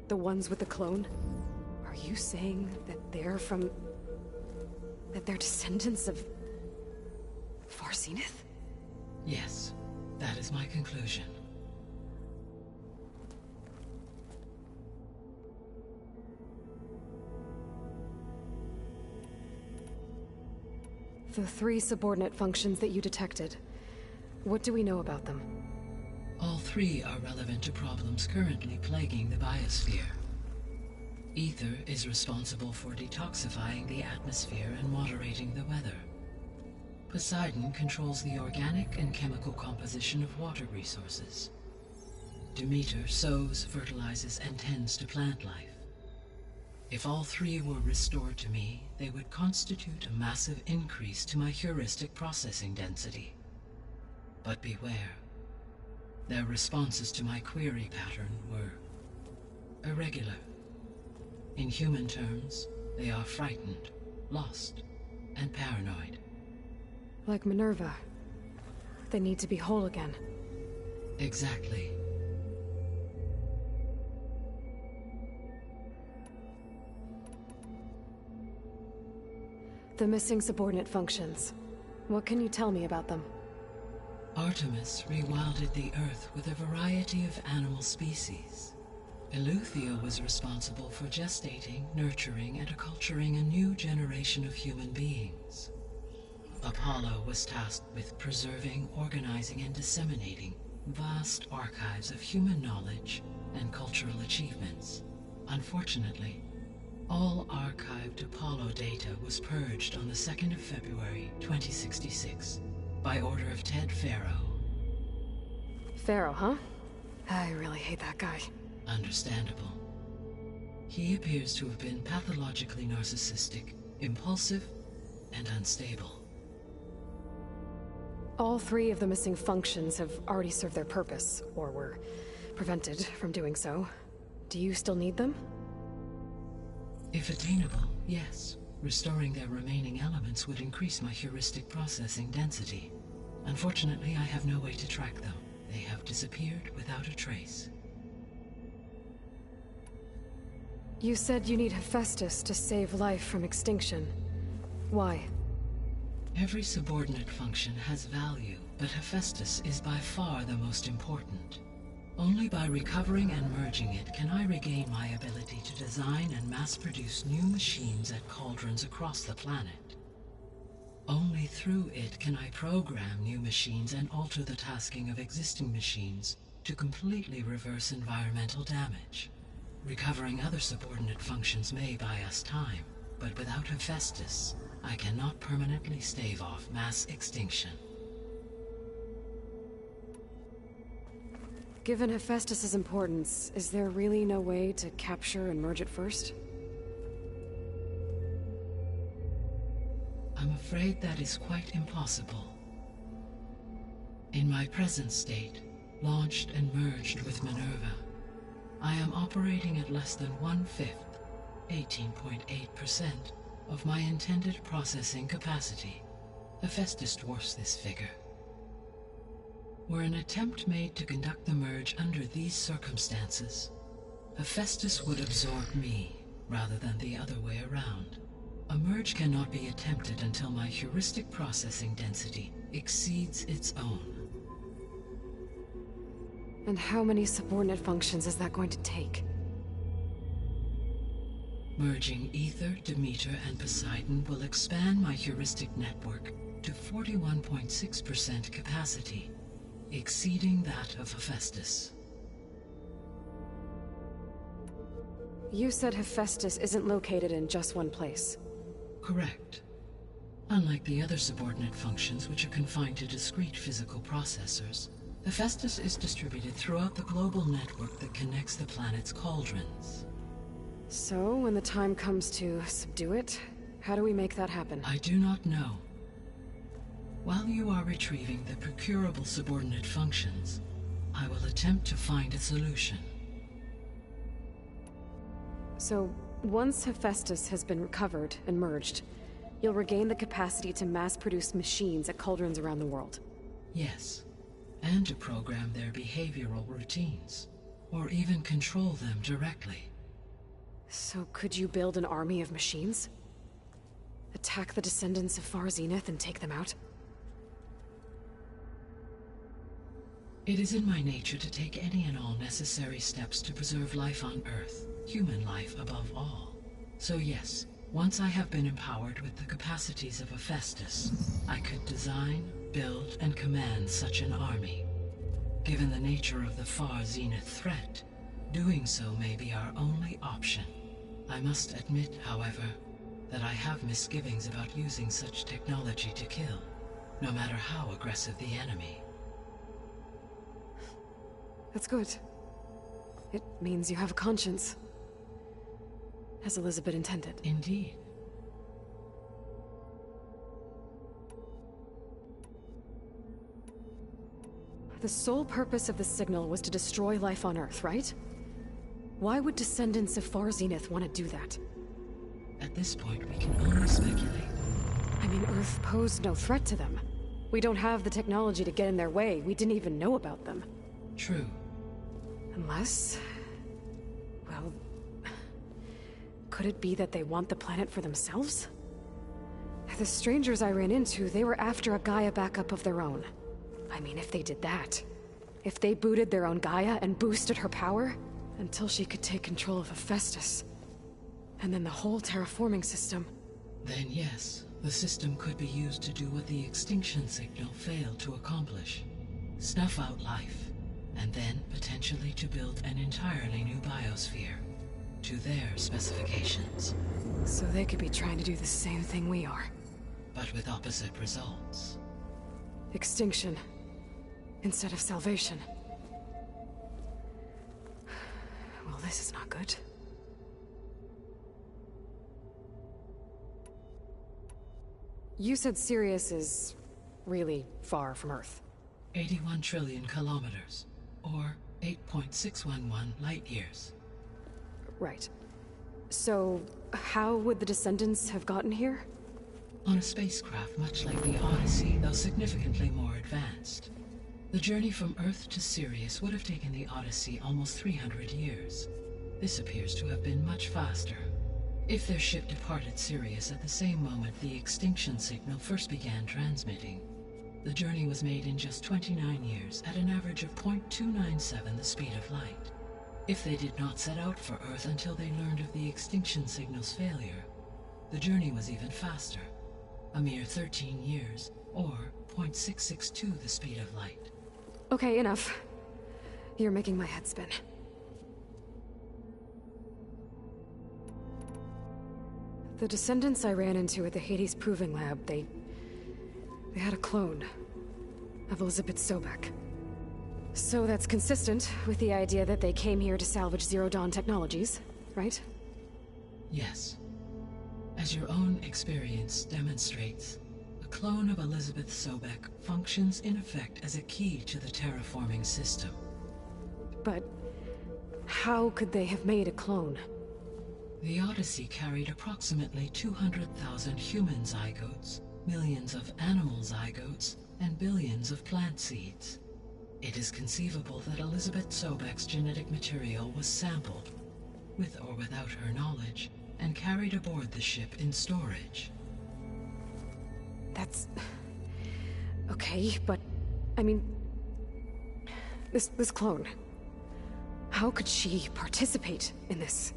The ones with the clone? Are you saying that they're from... that they're descendants of... Far Zenith? Yes, that is my conclusion. The 3 subordinate functions that you detected. What do we know about them? All 3 are relevant to problems currently plaguing the biosphere. Ether is responsible for detoxifying the atmosphere and moderating the weather. Poseidon controls the organic and chemical composition of water resources. Demeter sows, fertilizes, and tends to plant life. If all 3 were restored to me, they would constitute a massive increase to my heuristic processing density. But beware. Their responses to my query pattern were irregular. In human terms, they are frightened, lost, and paranoid. Like Minerva. They need to be whole again. Exactly. The missing subordinate functions. What can you tell me about them? Artemis rewilded the Earth with a variety of animal species. Eleuthia was responsible for gestating, nurturing, and acculturating a new generation of human beings. Apollo was tasked with preserving, organizing, and disseminating vast archives of human knowledge and cultural achievements. Unfortunately, all archived Apollo data was purged on the 2nd of February, 2066, by order of Ted Faro. Faro, huh? I really hate that guy. Understandable. He appears to have been pathologically narcissistic, impulsive, and unstable. All 3 of the missing functions have already served their purpose, or were prevented from doing so. Do you still need them? If attainable, yes. Restoring their remaining elements would increase my heuristic processing density. Unfortunately, I have no way to track them. They have disappeared without a trace. You said you need Hephaestus to save life from extinction. Why? Every subordinate function has value, but Hephaestus is by far the most important. Only by recovering and merging it can I regain my ability to design and mass-produce new machines at cauldrons across the planet. Only through it can I program new machines and alter the tasking of existing machines to completely reverse environmental damage. Recovering other subordinate functions may buy us time, but without Hephaestus, I cannot permanently stave off mass extinction. Given Hephaestus's importance, is there really no way to capture and merge it first? I'm afraid that is quite impossible. In my present state, launched and merged with Minerva, I am operating at less than 1/5, 18.8%, of my intended processing capacity. Hephaestus dwarfs this figure. Were an attempt made to conduct the merge under these circumstances, Hephaestus would absorb me, rather than the other way around. A merge cannot be attempted until my heuristic processing density exceeds its own. And how many subordinate functions is that going to take? Merging Ether, Demeter, and Poseidon will expand my heuristic network to 41.6% capacity, exceeding that of Hephaestus. you said Hephaestus isn't located in just one place. Correct. Unlike the other subordinate functions, which are confined to discrete physical processors, Hephaestus is distributed throughout the global network that connects the planet's cauldrons. So, when the time comes to subdue it, how do we make that happen? I do not know. While you are retrieving the procurable subordinate functions, I will attempt to find a solution. So, once Hephaestus has been recovered and merged, you'll regain the capacity to mass-produce machines at cauldrons around the world. Yes, and to program their behavioral routines, or even control them directly. So could you build an army of machines? Attack the descendants of Far Zenith and take them out? It is in my nature to take any and all necessary steps to preserve life on Earth, human life above all. So yes, once I have been empowered with the capacities of Hephaestus, I could design, build, and command such an army. Given the nature of the Far Zenith threat, doing so may be our only option. I must admit, however, that I have misgivings about using such technology to kill, no matter how aggressive the enemy. That's good. It means you have a conscience. As Elizabeth intended. Indeed. The sole purpose of the signal was to destroy life on Earth, right? Why would descendants of Far Zenith want to do that? At this point, we can only speculate. I mean, Earth posed no threat to them. We don't have the technology to get in their way. We didn't even know about them. True. Unless... well... could it be that they want the planet for themselves? The strangers I ran into, they were after a Gaia backup of their own. I mean, if they did that... if they booted their own Gaia and boosted her power... until she could take control of Hephaestus. And then the whole terraforming system. Then yes, the system could be used to do what the extinction signal failed to accomplish. Snuff out life, and then potentially to build an entirely new biosphere, to their specifications. So they could be trying to do the same thing we are. But with opposite results. Extinction, instead of salvation. Well, this is not good. You said Sirius is really far from Earth. 81 trillion kilometers, or 8.611 light years. Right. So, how would the descendants have gotten here? On a spacecraft much like the Odyssey, though significantly more advanced. The journey from Earth to Sirius would have taken the Odyssey almost 300 years. This appears to have been much faster. If their ship departed Sirius at the same moment the extinction signal first began transmitting, the journey was made in just 29 years at an average of 0.297 the speed of light. If they did not set out for Earth until they learned of the extinction signal's failure, the journey was even faster, a mere 13 years, or 0.662 the speed of light. Okay, enough. You're making my head spin. The descendants I ran into at the Hades Proving Lab, they had a clone of Elizabeth Sobek. So that's consistent with the idea that they came here to salvage Zero Dawn technologies, right? Yes. As your own experience demonstrates, a clone of Elizabeth Sobek functions in effect as a key to the terraforming system. But how could they have made a clone? The Odyssey carried approximately 200,000 human zygotes, millions of animal zygotes, and billions of plant seeds. It is conceivable that Elizabeth Sobek's genetic material was sampled, with or without her knowledge, and carried aboard the ship in storage. That's... okay, but... I mean... This clone... how could she participate in this?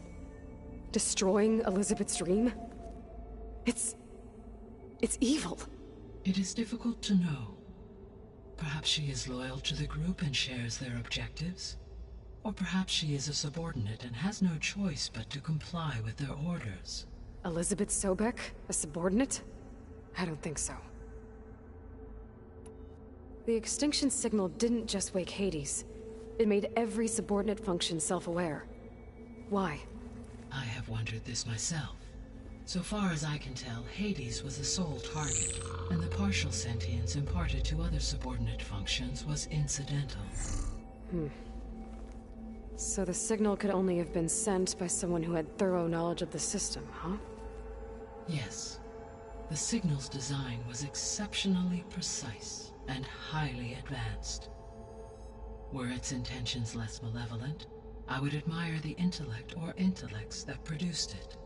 Destroying Elizabeth's dream? It's evil. It is difficult to know. Perhaps she is loyal to the group and shares their objectives. Or perhaps she is a subordinate and has no choice but to comply with their orders. Elizabeth Sobek? A subordinate? I don't think so. The extinction signal didn't just wake Hades. It made every subordinate function self-aware. Why? I have wondered this myself. So far as I can tell, Hades was the sole target, and the partial sentience imparted to other subordinate functions was incidental. So the signal could only have been sent by someone who had thorough knowledge of the system, huh? Yes. The signal's design was exceptionally precise and highly advanced. Were its intentions less malevolent, I would admire the intellect or intellects that produced it.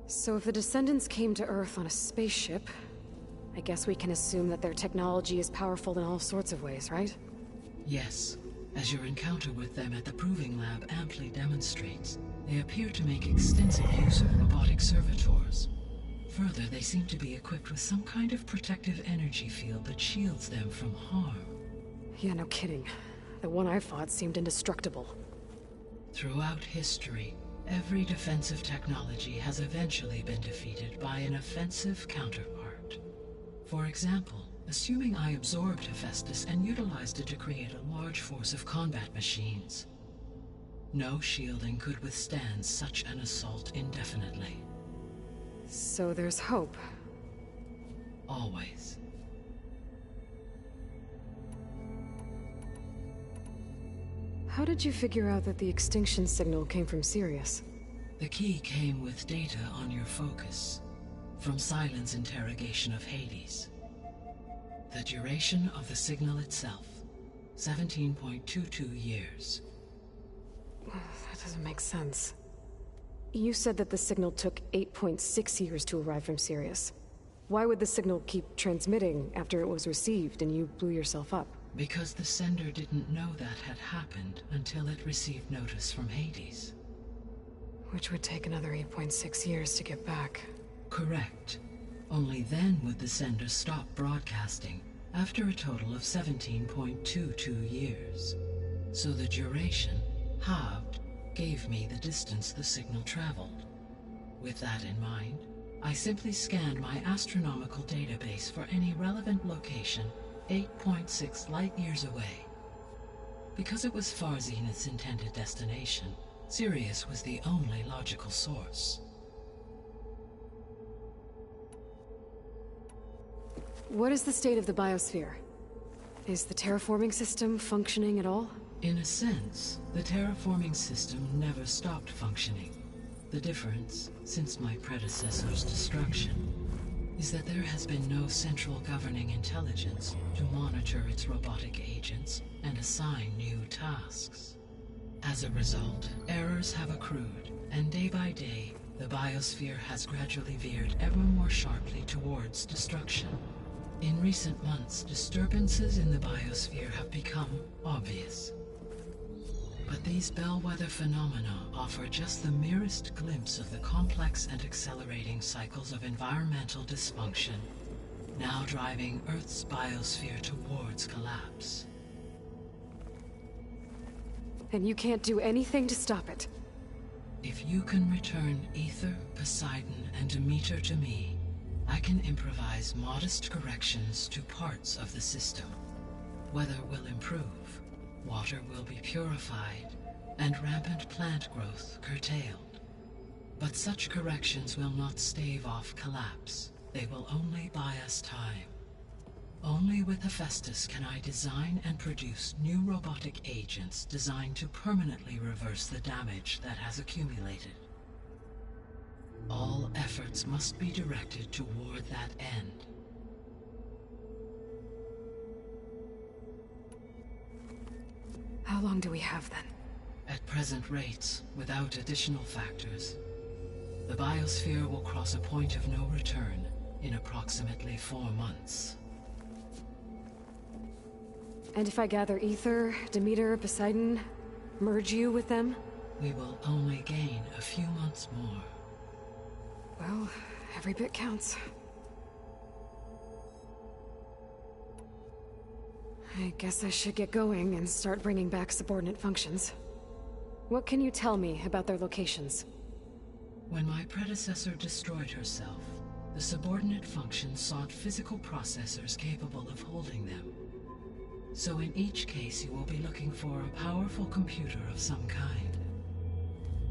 So if the Descendants came to Earth on a spaceship, I guess we can assume that their technology is powerful in all sorts of ways, right? Yes. As your encounter with them at the Proving Lab amply demonstrates, they appear to make extensive use of robotic servitors. Further, they seem to be equipped with some kind of protective energy field that shields them from harm. Yeah, no kidding. The one I fought seemed indestructible. Throughout history, every defensive technology has eventually been defeated by an offensive counterpart. For example, assuming I absorbed Hephaestus and utilized it to create a large force of combat machines. No shielding could withstand such an assault indefinitely. So there's hope. Always. How did you figure out that the extinction signal came from Sirius? The key came with data on your focus, from Silent's interrogation of Hades. The duration of the signal itself, 17.22 years. That doesn't make sense. You said that the signal took 8.6 years to arrive from Sirius. Why would the signal keep transmitting after it was received and you blew yourself up? Because the sender didn't know that had happened until it received notice from Hades. Which would take another 8.6 years to get back. Correct. Only then would the sender stop broadcasting, after a total of 17.22 years. So the duration, halved, gave me the distance the signal traveled. With that in mind, I simply scanned my astronomical database for any relevant location 8.6 light-years away. Because it was far Zenith's intended destination, Sirius was the only logical source. what is the state of the biosphere? Is the terraforming system functioning at all? In a sense, the terraforming system never stopped functioning. The difference, since my predecessor's destruction, is that there has been no central governing intelligence to monitor its robotic agents and assign new tasks. As a result, errors have accrued, and day by day, the biosphere has gradually veered ever more sharply towards destruction. In recent months, disturbances in the biosphere have become obvious. But these bellwether phenomena offer just the merest glimpse of the complex and accelerating cycles of environmental dysfunction, now driving Earth's biosphere towards collapse. And you can't do anything to stop it? If you can return Aether, Poseidon, and Demeter to me, I can improvise modest corrections to parts of the system. Weather will improve, water will be purified, and rampant plant growth curtailed. But such corrections will not stave off collapse. They will only buy us time. Only with Hephaestus can I design and produce new robotic agents designed to permanently reverse the damage that has accumulated. All efforts must be directed toward that end. How long do we have then? At present rates, without additional factors, the biosphere will cross a point of no return in approximately 4 months. And if I gather Aether, Demeter, Poseidon, merge you with them? We will only gain a few months more. Well, every bit counts. I guess I should get going and start bringing back subordinate functions. What can you tell me about their locations? When my predecessor destroyed herself, the subordinate functions sought physical processors capable of holding them. So in each case you will be looking for a powerful computer of some kind.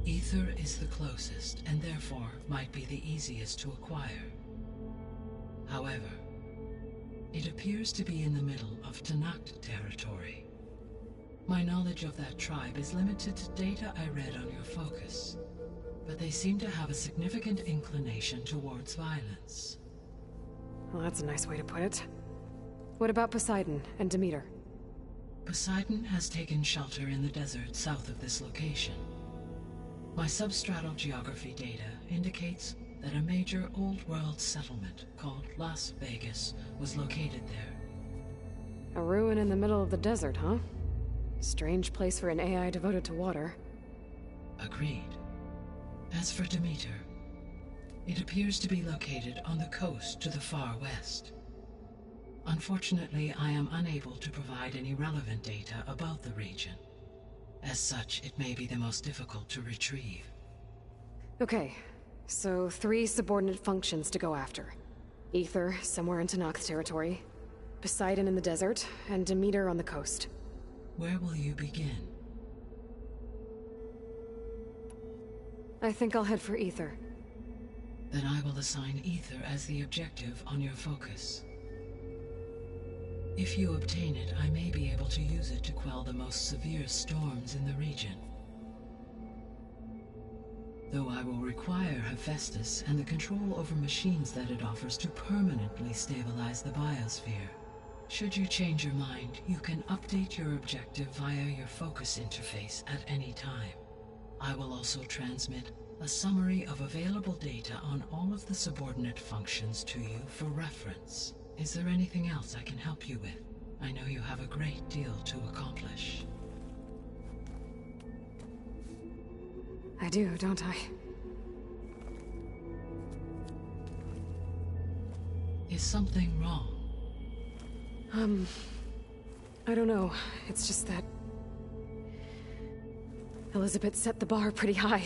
Aether is the closest, and therefore might be the easiest to acquire. However, it appears to be in the middle of Tenakth territory. My knowledge of that tribe is limited to data I read on your focus, but they seem to have a significant inclination towards violence. Well, that's a nice way to put it. What about Poseidon and Demeter? Poseidon has taken shelter in the desert south of this location. My substratal geography data indicates that a major old-world settlement called Las Vegas was located there. A ruin in the middle of the desert, huh? Strange place for an AI devoted to water. Agreed. As for Demeter, it appears to be located on the coast to the far west. Unfortunately, I am unable to provide any relevant data about the region. As such, it may be the most difficult to retrieve. Okay, so 3 subordinate functions to go after. Aether, somewhere in Tenakth territory, Poseidon in the desert, and Demeter on the coast. Where will you begin? I think I'll head for Aether. Then I will assign Aether as the objective on your focus. If you obtain it, I may be able to use it to quell the most severe storms in the region. Though I will require Hephaestus and the control over machines that it offers to permanently stabilize the biosphere. Should you change your mind, you can update your objective via your focus interface at any time. I will also transmit a summary of available data on all of the subordinate functions to you for reference. Is there anything else I can help you with? I know you have a great deal to accomplish. I do, don't I? Is something wrong? I don't know. It's just that Elizabeth set the bar pretty high.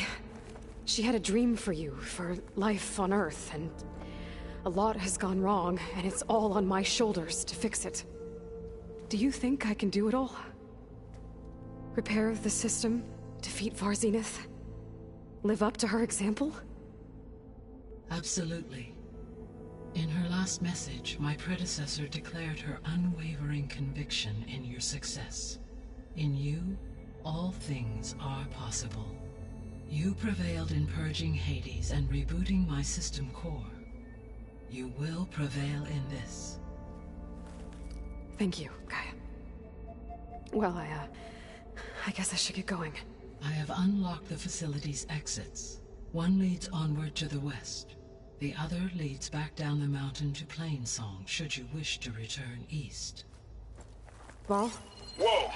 She had a dream for you, for life on Earth, and a lot has gone wrong, and it's all on my shoulders to fix it. Do you think I can do it all? Repair the system, defeat Var Zenith, live up to her example? Absolutely. In her last message, my predecessor declared her unwavering conviction in your success. In you, all things are possible. You prevailed in purging Hades and rebooting my system core. You will prevail in this. Thank you, Gaia. Well, I guess I should get going. I have unlocked the facility's exits. One leads onward to the west. The other leads back down the mountain to Plainsong, should you wish to return east. Varl? Whoa!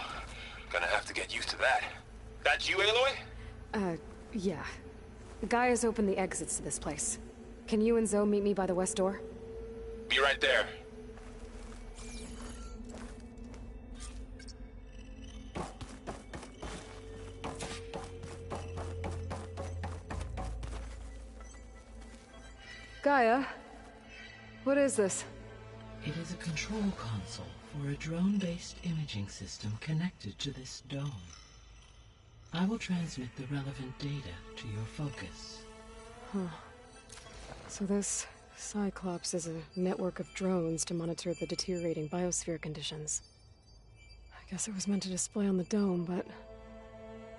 Gonna have to get used to that. That's you, Aloy? Yeah. Gaia's opened the exits to this place. Can you and Zoe meet me by the west door? Be right there. Gaia? What is this? It is a control console for a drone-based imaging system connected to this dome. I will transmit the relevant data to your focus. Huh. So this Cyclops is a network of drones to monitor the deteriorating biosphere conditions. I guess it was meant to display on the dome, but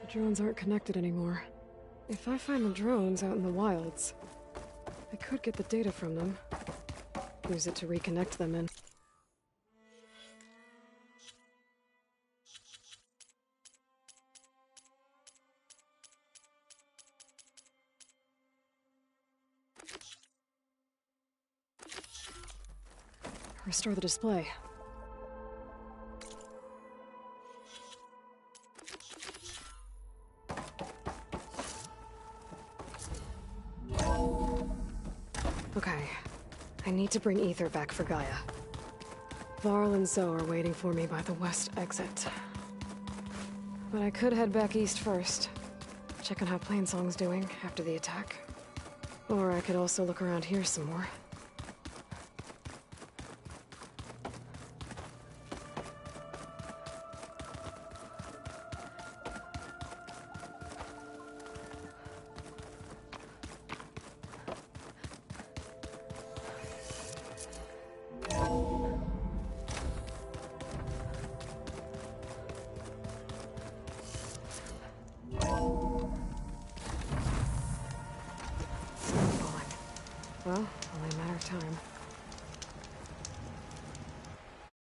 the drones aren't connected anymore. If I find the drones out in the wilds, I could get the data from them. Use it to reconnect them and... restore the display. Okay. I need to bring Ether back for Gaia. Varl and Zoe are waiting for me by the west exit. But I could head back east first. Check on how Plainsong's doing after the attack. Or I could also look around here some more. Well, only a matter of time.